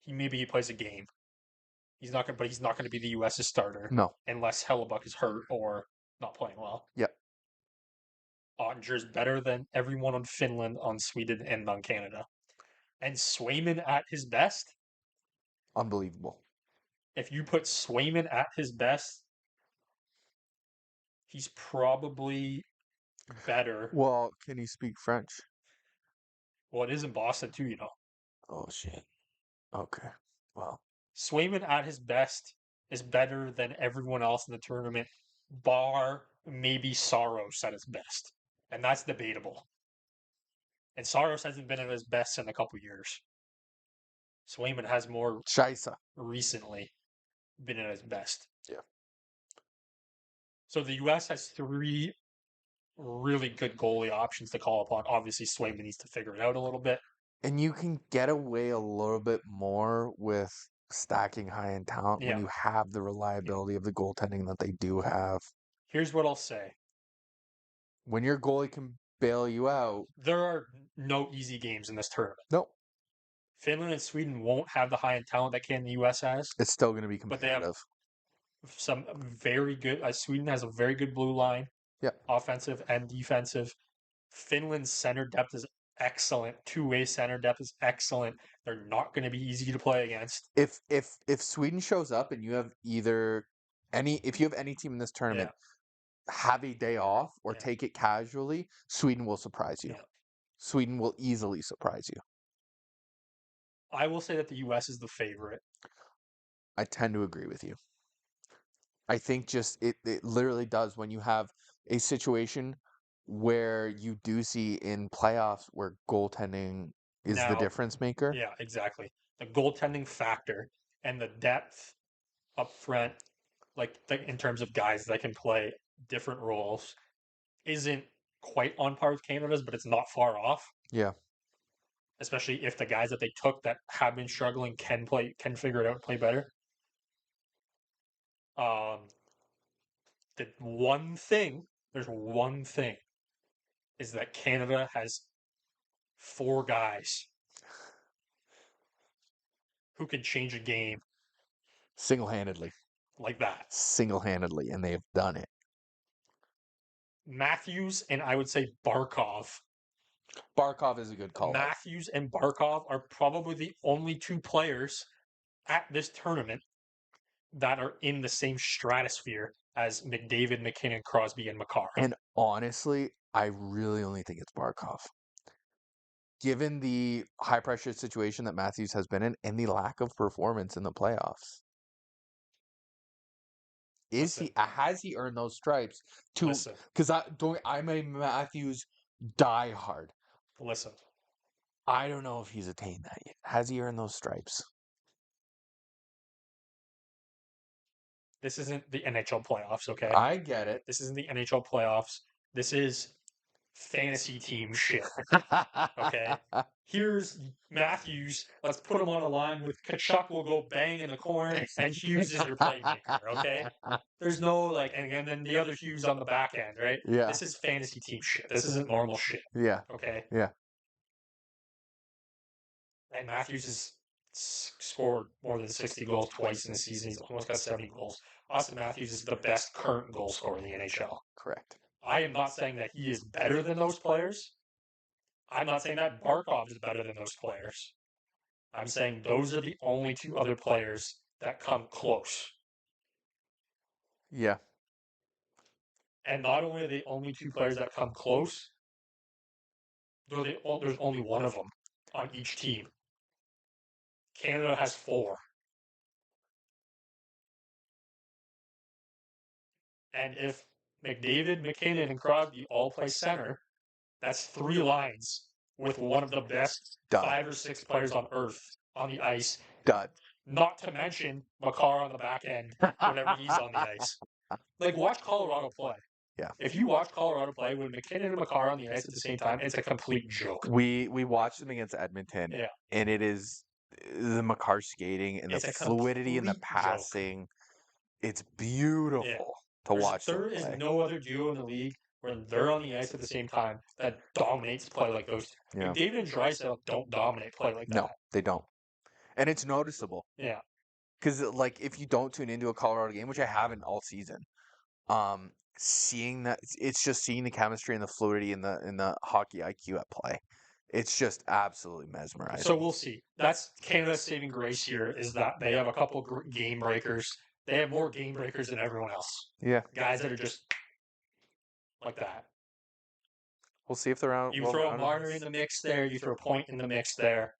Speaker 2: He plays a game. He's not going to be the U.S.'s starter
Speaker 1: No.
Speaker 2: unless Hellebuck is hurt or not playing well.
Speaker 1: Yep.
Speaker 2: Ottinger's better than everyone on Finland, on Sweden, and on Canada. And Swayman at his best,
Speaker 1: Unbelievable.
Speaker 2: if you put Swayman at his best, he's probably better.
Speaker 1: Well, can he speak French?
Speaker 2: Well, it is in Boston too,
Speaker 1: Oh shit. Okay. Well,
Speaker 2: Swayman at his best is better than everyone else in the tournament, bar maybe Saros at his best. And that's debatable. And Saros hasn't been at his best in a couple years. Swayman has more
Speaker 1: Scheisse.
Speaker 2: recently been at his best.
Speaker 1: Yeah.
Speaker 2: So the U.S. has three really good goalie options to call upon. Obviously, Swayman needs to figure it out a little bit.
Speaker 1: And you can get away a little bit more with stacking high-end talent when
Speaker 2: Yeah.
Speaker 1: you have the reliability of the goaltending that they do have.
Speaker 2: Here's what I'll say.
Speaker 1: When your goalie can bail you out,
Speaker 2: There are no easy games in this tournament.
Speaker 1: no,
Speaker 2: Finland and Sweden won't have the high-end talent that the U.S. has,
Speaker 1: it's still going to be
Speaker 2: but they have
Speaker 1: competitive.
Speaker 2: some very good. Sweden has a very good blue line,
Speaker 1: Yeah.
Speaker 2: offensive and defensive. Finland's center depth is excellent. Two-way center depth is excellent. They're not going to be easy to play against.
Speaker 1: If Sweden shows up and you have if you have any team in this tournament have a day off or
Speaker 2: Yeah.
Speaker 1: take it casually, Sweden will surprise you.
Speaker 2: Yeah.
Speaker 1: Sweden will easily surprise you.
Speaker 2: I will say that the U.S. is the favorite.
Speaker 1: I tend to agree with you. I think just it literally does when you have a situation where you do see in playoffs where goaltending is the
Speaker 2: Now,
Speaker 1: difference maker.
Speaker 2: yeah, exactly. The goaltending factor and the depth up front, like in terms of guys that can play different roles, isn't quite on par with Canada's, but it's not far off.
Speaker 1: Yeah.
Speaker 2: Especially if the guys that they took that have been struggling can figure it out and play better. Um, there's one thing, is that Canada has four guys who can change a game
Speaker 1: Single-handedly.
Speaker 2: like that.
Speaker 1: Single-handedly, and they have done it.
Speaker 2: Matthews and I would say Barkov.
Speaker 1: Barkov is a good call out.
Speaker 2: Matthews and Barkov are probably the only two players at this tournament that are in the same stratosphere as McDavid, McKinnon, Crosby, and Makar.
Speaker 1: And honestly, I really only think it's Barkov. Given the high pressure situation that Matthews has been in and the lack of performance in the playoffs. has he earned those stripes to
Speaker 2: Listen,
Speaker 1: because I'm a Matthews diehard.
Speaker 2: listen.
Speaker 1: I don't know if he's attained that yet. Has he earned those stripes?
Speaker 2: This isn't the NHL playoffs, okay?
Speaker 1: I get it.
Speaker 2: This isn't the NHL playoffs. This is fantasy team shit. Okay. Here's Matthews. Let's put him on a line with Kachuk will go bang in the corner, and Hughes is your playmaker. Okay. There's no like, and then the other Hughes on the back end, right?
Speaker 1: Yeah.
Speaker 2: This is fantasy team shit. This isn't normal shit.
Speaker 1: Yeah.
Speaker 2: Okay.
Speaker 1: Yeah.
Speaker 2: And Matthews has scored more than 60 goals twice in the season. He's almost got 70 goals. Austin Matthews is the best current goal scorer in the NHL.
Speaker 1: Correct.
Speaker 2: I am not saying that he is better than those players. I'm not saying that Barkov is better than those players. I'm saying those are the only two other players that come close.
Speaker 1: Yeah.
Speaker 2: And not only are they only two players that come close, there's only one of them on each team. Canada has 4. And if McDavid, McKinnon, and Crosby all play center, that's 3 lines with one of the best
Speaker 1: Done.
Speaker 2: 5 or 6 players on earth on the ice.
Speaker 1: Done.
Speaker 2: Not to mention Makar on the back end whenever he's on the ice. Like, watch Colorado play.
Speaker 1: Yeah.
Speaker 2: If you watch Colorado play when McKinnon and Makar on the ice at the same time, it's a complete joke.
Speaker 1: We watched them against Edmonton,
Speaker 2: Yeah.
Speaker 1: and it is the Makar skating and
Speaker 2: It's
Speaker 1: the
Speaker 2: a
Speaker 1: fluidity and the
Speaker 2: complete joke.
Speaker 1: passing. It's beautiful to watch them
Speaker 2: There is
Speaker 1: play.
Speaker 2: no other duo in the league when they're on the ice at the same time that dominates play like those two.
Speaker 1: Yeah.
Speaker 2: McDavid and Draisaitl don't dominate play like that.
Speaker 1: No, they don't. And it's noticeable.
Speaker 2: Yeah.
Speaker 1: Because, like, if you don't tune into a Colorado game, which I haven't all season, seeing that, it's just seeing the chemistry and the fluidity and the hockey IQ at play. It's just absolutely mesmerizing.
Speaker 2: So we'll see. That's Canada's saving grace here is that they have a couple game breakers. They have more game breakers than everyone else.
Speaker 1: Yeah.
Speaker 2: Guys that are just like that.
Speaker 1: We'll see if they're out.
Speaker 2: You throw a Marner in the mix there. You throw a Point in the mix there.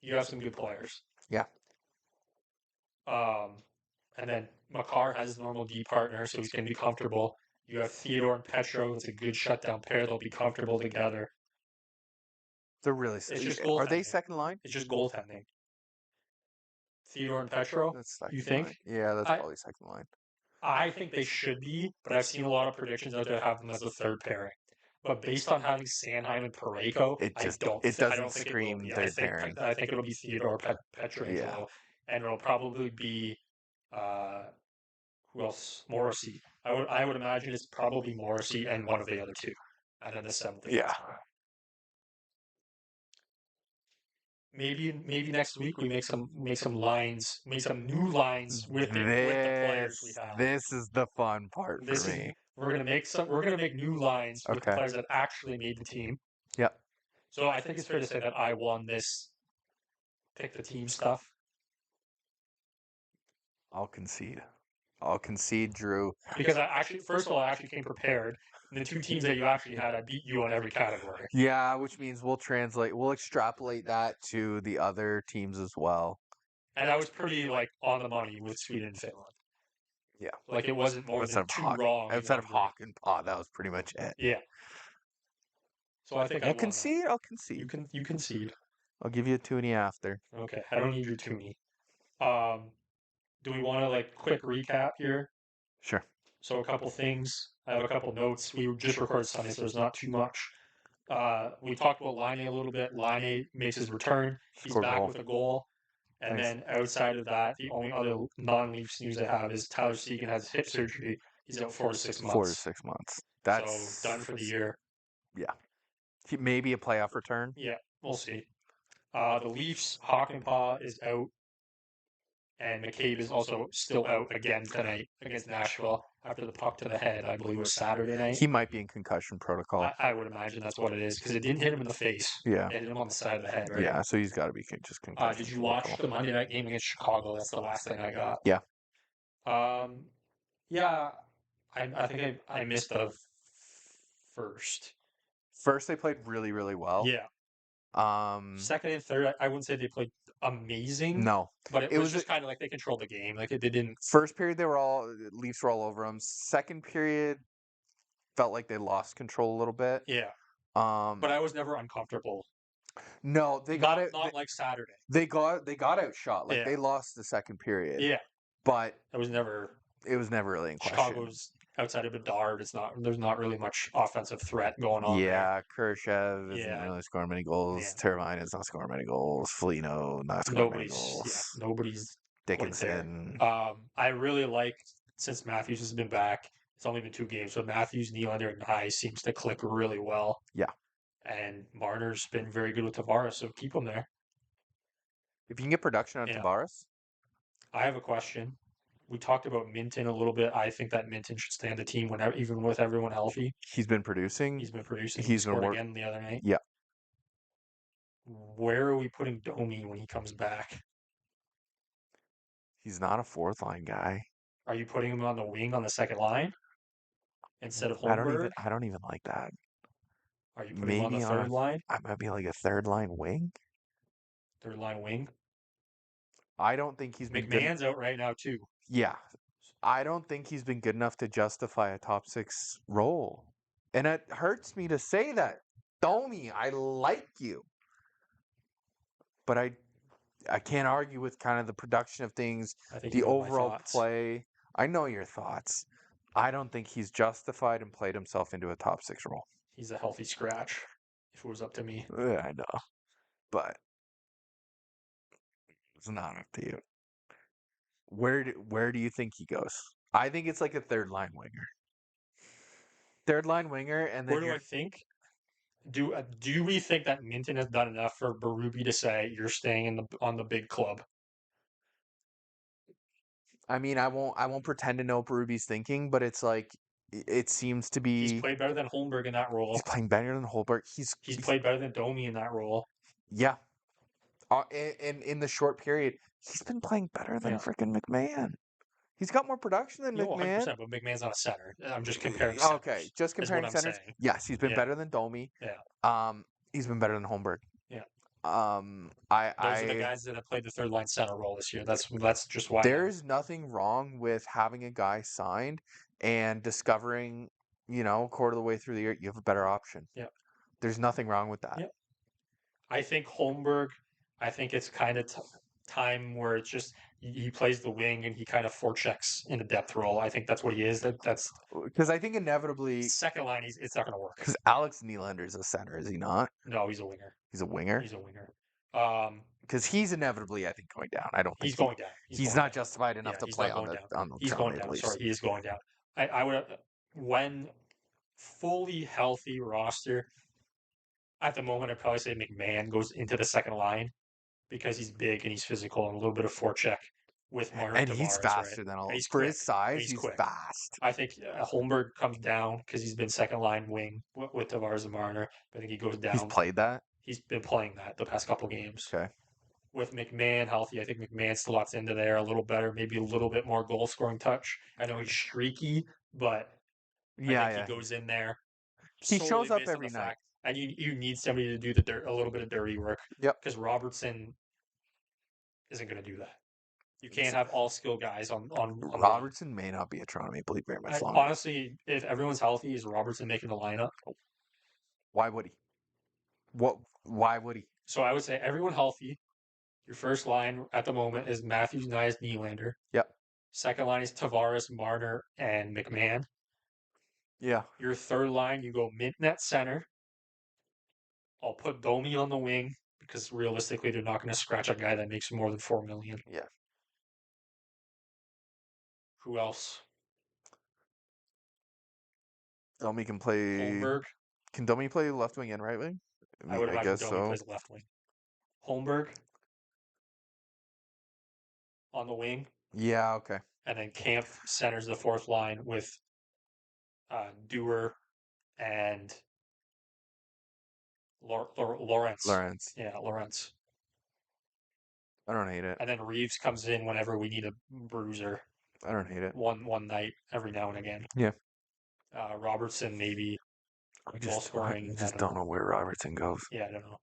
Speaker 2: You have some good players.
Speaker 1: Yeah.
Speaker 2: And then Makar has his normal D partner, so he's going to be comfortable. You have Theodore and Petro. It's a good shutdown pair. They'll be comfortable together.
Speaker 1: They're really.
Speaker 2: It's just
Speaker 1: Are they
Speaker 2: goaltending.
Speaker 1: second line?
Speaker 2: It's just goaltending. Theodore and Petro.
Speaker 1: That's second
Speaker 2: You think?
Speaker 1: line. Yeah, that's probably second line.
Speaker 2: I think they should be, but I've seen a lot of predictions out there have them as the third pairing. But based on having Sanheim and Parayko,
Speaker 1: it doesn't scream third pairing.
Speaker 2: I think it'll be Theodore Petrangelo,
Speaker 1: Yeah.
Speaker 2: and it'll probably be who else? Morrissey. I would imagine it's probably Morrissey and one of the other two, and then the seventh.
Speaker 1: Yeah.
Speaker 2: Maybe next week we make some lines, make some new lines with the players we have.
Speaker 1: This is the fun part for me.
Speaker 2: We're gonna make new lines with the players that actually made the team.
Speaker 1: Yep.
Speaker 2: So I think it's fair to say that I won this pick the team stuff.
Speaker 1: I'll concede, Drew.
Speaker 2: Because first of all, I actually came prepared. And the 2 teams that you actually had, I beat you on every category.
Speaker 1: Yeah, which means we'll extrapolate that to the other teams as well.
Speaker 2: And I was pretty on the money with Sweden and Finland.
Speaker 1: Yeah.
Speaker 2: Like it wasn't more than 2 wrong.
Speaker 1: Outside of Hawk and Pot, that was pretty much it.
Speaker 2: Yeah. So I think
Speaker 1: I'll concede.
Speaker 2: You concede.
Speaker 1: I'll give you a toonie after.
Speaker 2: Okay, I don't need your toonie. Do we want to quick recap here?
Speaker 1: Sure.
Speaker 2: So a couple things. I have a couple notes. We just recorded Sunday, so there's not too much. We talked about Laine a little bit. Laine makes his return. He's back with a goal. And then outside of that, the only other non-Leafs news I have is Tyler Seguin has hip surgery. He's out 4 to 6 months.
Speaker 1: 4 to 6 months. That's
Speaker 2: so done for the year.
Speaker 1: Yeah. Maybe a playoff return.
Speaker 2: Yeah, we'll see. The Leafs, Hakanpää is out. And McCabe is also still out again tonight against Nashville after the puck to the head, I believe it was Saturday night.
Speaker 1: He might be in concussion protocol.
Speaker 2: I would imagine that's what it is, because it didn't hit him in the face.
Speaker 1: Yeah.
Speaker 2: It hit him on the side of the head, right?
Speaker 1: Yeah, so he's got to be just concussion.
Speaker 2: Did you watch the Monday night game against Chicago? That's the last thing I got.
Speaker 1: Yeah.
Speaker 2: Yeah, I think I missed the first.
Speaker 1: First, they played really, really well.
Speaker 2: Yeah. Second and third, I wouldn't say they played amazing,
Speaker 1: No.
Speaker 2: but it
Speaker 1: It
Speaker 2: was
Speaker 1: was
Speaker 2: just kind of like they controlled the game. Like they didn't.
Speaker 1: first period they were all Leafs were all over them. Second period felt like they lost control a little bit.
Speaker 2: Yeah,
Speaker 1: Um
Speaker 2: but I was never uncomfortable.
Speaker 1: no, they got
Speaker 2: Not
Speaker 1: it
Speaker 2: not like Saturday.
Speaker 1: they got outshot. Like
Speaker 2: Yeah,
Speaker 1: they lost the second period,
Speaker 2: yeah.
Speaker 1: but
Speaker 2: I was never
Speaker 1: it was never really in question.
Speaker 2: Chicago's outside of Bedard. It's not. There's not really much offensive threat going on there.
Speaker 1: Yeah, Khrushchev isn't
Speaker 2: Yeah,
Speaker 1: really scoring many goals.
Speaker 2: yeah.
Speaker 1: Teravainen is not scoring many goals. Foligno not scoring many goals.
Speaker 2: Nobody's quite there.
Speaker 1: Dickinson.
Speaker 2: I really like since Matthews has been back. It's only been 2 games, but Matthews, Nylander, and Nye seems to click really well.
Speaker 1: Yeah.
Speaker 2: And Marner's been very good with Tavares, so keep him there.
Speaker 1: If you can get production out of
Speaker 2: Yeah.
Speaker 1: Tavares,
Speaker 2: I have a question. We talked about Minton a little bit. I think that Minton should stay on the team whenever, even with everyone healthy.
Speaker 1: he's been producing.
Speaker 2: He's been producing. He
Speaker 1: He's been
Speaker 2: scored
Speaker 1: work.
Speaker 2: again the other night.
Speaker 1: Yeah.
Speaker 2: Where are we putting Domi when he comes back?
Speaker 1: He's not a fourth line guy.
Speaker 2: Are you putting him on the wing on the second line instead of
Speaker 1: I don't
Speaker 2: Holmberg?
Speaker 1: even like that.
Speaker 2: Are you putting him on the
Speaker 1: Maybe on
Speaker 2: third line?
Speaker 1: I might be like a third line wing.
Speaker 2: Third line wing?
Speaker 1: I don't think he's been good.
Speaker 2: McMahon's out right now too.
Speaker 1: Yeah. I don't think he's been good enough to justify a top six role. And it hurts me to say that. Domi, I like you. But I can't argue with kind of the production of things,
Speaker 2: I think
Speaker 1: the
Speaker 2: you know my
Speaker 1: overall
Speaker 2: thoughts.
Speaker 1: play. I know your thoughts. I don't think he's justified and played himself into a top six role.
Speaker 2: He's a healthy scratch, if it was up to me.
Speaker 1: I know. But it's not up to you. Where do you think he goes? I think it's like a third line winger. Third line winger, and then
Speaker 2: Where do I think? Do we think that Minton has done enough for Berube to say you're staying in the on the big club?
Speaker 1: I mean, I won't pretend to know what Berube's thinking, but it's like it seems to
Speaker 2: He's
Speaker 1: be
Speaker 2: played better than Holmberg in that role.
Speaker 1: he's playing better than Holberg.
Speaker 2: He's played better than Domi in that role.
Speaker 1: Yeah. In the short period, he's been playing better than
Speaker 2: Yeah.
Speaker 1: freaking McMahon. He's got more production than
Speaker 2: You know,
Speaker 1: McMahon.
Speaker 2: 100%, but McMahon's not a center. I'm just comparing centers.
Speaker 1: Okay, just
Speaker 2: Is what
Speaker 1: comparing
Speaker 2: I'm
Speaker 1: centers.
Speaker 2: saying.
Speaker 1: Yes, he's been
Speaker 2: Yeah.
Speaker 1: better than Domi.
Speaker 2: Yeah.
Speaker 1: He's been better than Holmberg.
Speaker 2: Yeah.
Speaker 1: I
Speaker 2: Those are the guys that have played the third line center role this year. That's just why.
Speaker 1: There's nothing wrong with having a guy signed and discovering, a quarter of the way through the year, you have a better option.
Speaker 2: Yeah.
Speaker 1: There's nothing wrong with that.
Speaker 2: Yeah. I think Holmberg, I think it's kind of time where it's just he plays the wing and he kind of forechecks in the depth role. I think that's what he is. That's
Speaker 1: Because I think inevitably,
Speaker 2: second line. It's not going to work.
Speaker 1: because Alex Nylander is a center, is he not?
Speaker 2: No, he's a winger.
Speaker 1: He's a winger.
Speaker 2: He's a winger.
Speaker 1: Because he's inevitably, I think, going down. I don't think
Speaker 2: He's going down.
Speaker 1: He's
Speaker 2: going
Speaker 1: not
Speaker 2: down.
Speaker 1: justified enough to
Speaker 2: He's
Speaker 1: play
Speaker 2: not
Speaker 1: on
Speaker 2: going
Speaker 1: the
Speaker 2: down.
Speaker 1: on the
Speaker 2: He's
Speaker 1: Toronto
Speaker 2: going
Speaker 1: Maple
Speaker 2: down.
Speaker 1: Leafs.
Speaker 2: Sorry, he is going down. I would when fully healthy roster at the moment, I'd probably say McMahon goes into the second line because he's big and he's physical and a little bit of forecheck with Marner
Speaker 1: And
Speaker 2: Tavares,
Speaker 1: he's faster
Speaker 2: right?
Speaker 1: than all.
Speaker 2: He's
Speaker 1: For
Speaker 2: quick.
Speaker 1: his size,
Speaker 2: He's
Speaker 1: he's
Speaker 2: quick.
Speaker 1: fast.
Speaker 2: I think Holmberg comes down because he's been second line wing with Tavares and Marner. I think he goes down.
Speaker 1: He's played that.
Speaker 2: He's been playing that the past couple games.
Speaker 1: Okay.
Speaker 2: With McMahon healthy, I think McMahon slots into there a little better, maybe a little bit more goal scoring touch. I know he's streaky, but I think he goes in there.
Speaker 1: He shows up every night.
Speaker 2: And you need somebody to do a little bit of dirty work.
Speaker 1: Yep.
Speaker 2: Because Robertson isn't going to do that. You can't have all skill guys on
Speaker 1: Robertson may not be a Toronto Maple Leaf very much longer.
Speaker 2: Honestly, if everyone's healthy, is Robertson making the lineup?
Speaker 1: Why would he? Why would he?
Speaker 2: So I would say everyone healthy. Your first line at the moment is Matthews, Nyes, Nylander.
Speaker 1: Yep.
Speaker 2: Second line is Tavares, Marner, and McMahon.
Speaker 1: Yeah.
Speaker 2: Your third line, you go Minton at center. I'll put Domi on the wing because realistically, they're not going to scratch a guy that makes more than $4 million.
Speaker 1: Yeah.
Speaker 2: Who else?
Speaker 1: Domi can play.
Speaker 2: Holmberg.
Speaker 1: Can Domi play left wing and right wing?
Speaker 2: I would imagine
Speaker 1: guess
Speaker 2: Domi
Speaker 1: so.
Speaker 2: plays left wing. Holmberg on the wing.
Speaker 1: Yeah. Okay.
Speaker 2: And then Camp centers the fourth line with Dewar and Lawrence.
Speaker 1: Lawrence.
Speaker 2: Yeah, Lawrence.
Speaker 1: I don't hate it.
Speaker 2: And then Reeves comes in whenever we need a bruiser.
Speaker 1: I don't hate it.
Speaker 2: One night every now and again.
Speaker 1: Yeah.
Speaker 2: Robertson maybe goal scoring.
Speaker 1: I just don't know where Robertson goes.
Speaker 2: Yeah, I don't know.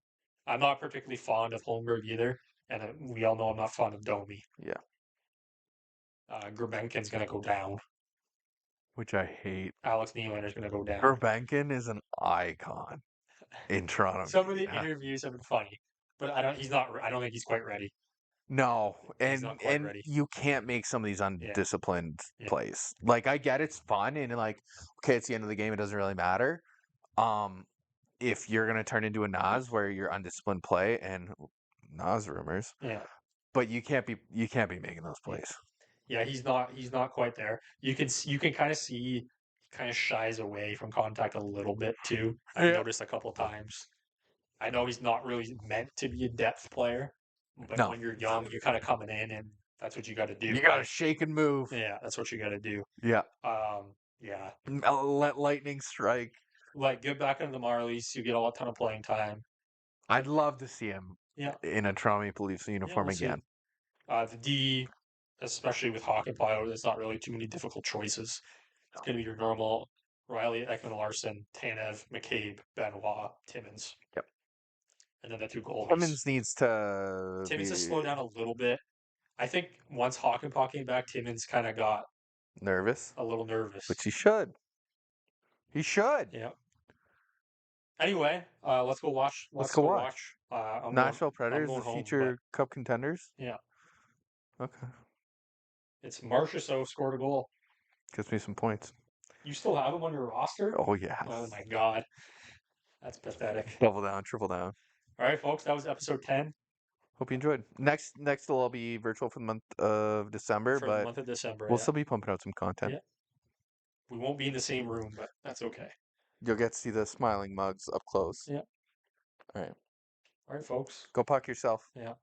Speaker 2: I'm not particularly fond of Holmberg either. And we all know I'm not fond of Domi.
Speaker 1: Yeah.
Speaker 2: Grabenkin's going to go down.
Speaker 1: Which I hate.
Speaker 2: Alex Nylander's going to go down.
Speaker 1: Gurbankin is an icon in Toronto.
Speaker 2: Some of the
Speaker 1: Yeah.
Speaker 2: interviews have been funny, but I don't. He's not. I don't think he's quite ready.
Speaker 1: No,
Speaker 2: He's not
Speaker 1: and
Speaker 2: quite ready.
Speaker 1: you can't make some of these
Speaker 2: Yeah.
Speaker 1: undisciplined
Speaker 2: Yeah.
Speaker 1: plays. Like I get it's fun and like okay, it's the end of the game, it doesn't really matter. Um, if you're gonna turn into a Nas where you're undisciplined play and Nas rumors,
Speaker 2: Yeah.
Speaker 1: but you can't be making those
Speaker 2: Yeah.
Speaker 1: plays.
Speaker 2: Yeah. He's not quite there. You can kind of see he kind of shies away from contact a little bit too. I've
Speaker 1: Yeah.
Speaker 2: noticed a couple times. I know he's not really meant to be a depth player, but
Speaker 1: No,
Speaker 2: when you're young, you're kind of coming in, and that's what you got to do,
Speaker 1: you gotta
Speaker 2: right?
Speaker 1: shake and move.
Speaker 2: Yeah, that's what you got to do.
Speaker 1: Yeah,
Speaker 2: Yeah,
Speaker 1: let lightning strike.
Speaker 2: like get back into the Marlies, you get a ton of playing time.
Speaker 1: I'd love to see him
Speaker 2: Yeah,
Speaker 1: in a Toronto Maple Leafs
Speaker 2: yeah,
Speaker 1: uniform
Speaker 2: we'll see.
Speaker 1: again.
Speaker 2: The D, especially with Hakanpää, there's not really too many difficult choices. It's going to be your normal Riley, Ekman Larson, Tanev, McCabe, Benoit, Timmins,
Speaker 1: Yep.
Speaker 2: and then the two goalies.
Speaker 1: Timmins needs to
Speaker 2: Timmins has
Speaker 1: be
Speaker 2: slowed down a little bit. I think once Hakanpää came back, Timmins kind of got
Speaker 1: nervous,
Speaker 2: a little nervous.
Speaker 1: which he should. He should.
Speaker 2: Yeah. Anyway, let's go watch.
Speaker 1: Let's
Speaker 2: Let's
Speaker 1: go
Speaker 2: go
Speaker 1: watch.
Speaker 2: watch. I'm going.
Speaker 1: Nashville
Speaker 2: I'm
Speaker 1: Predators, the
Speaker 2: going home. But
Speaker 1: future Cup contenders.
Speaker 2: yeah,
Speaker 1: Okay,
Speaker 2: it's Marchessault scored a goal.
Speaker 1: gives me some points.
Speaker 2: You still have him on your roster?
Speaker 1: Oh yes.
Speaker 2: Oh my god, that's pathetic.
Speaker 1: Double down, triple down.
Speaker 2: All right, folks, that was episode 10
Speaker 1: Hope you enjoyed. Next will all be virtual for the month of December,
Speaker 2: for the
Speaker 1: but
Speaker 2: month of December.
Speaker 1: we'll
Speaker 2: Yeah,
Speaker 1: still be pumping out some content.
Speaker 2: yeah. We won't be in the same room, but that's okay.
Speaker 1: You'll get to see the smiling mugs up close.
Speaker 2: Yeah.
Speaker 1: All right,
Speaker 2: All right, folks.
Speaker 1: go puck yourself.
Speaker 2: Yeah.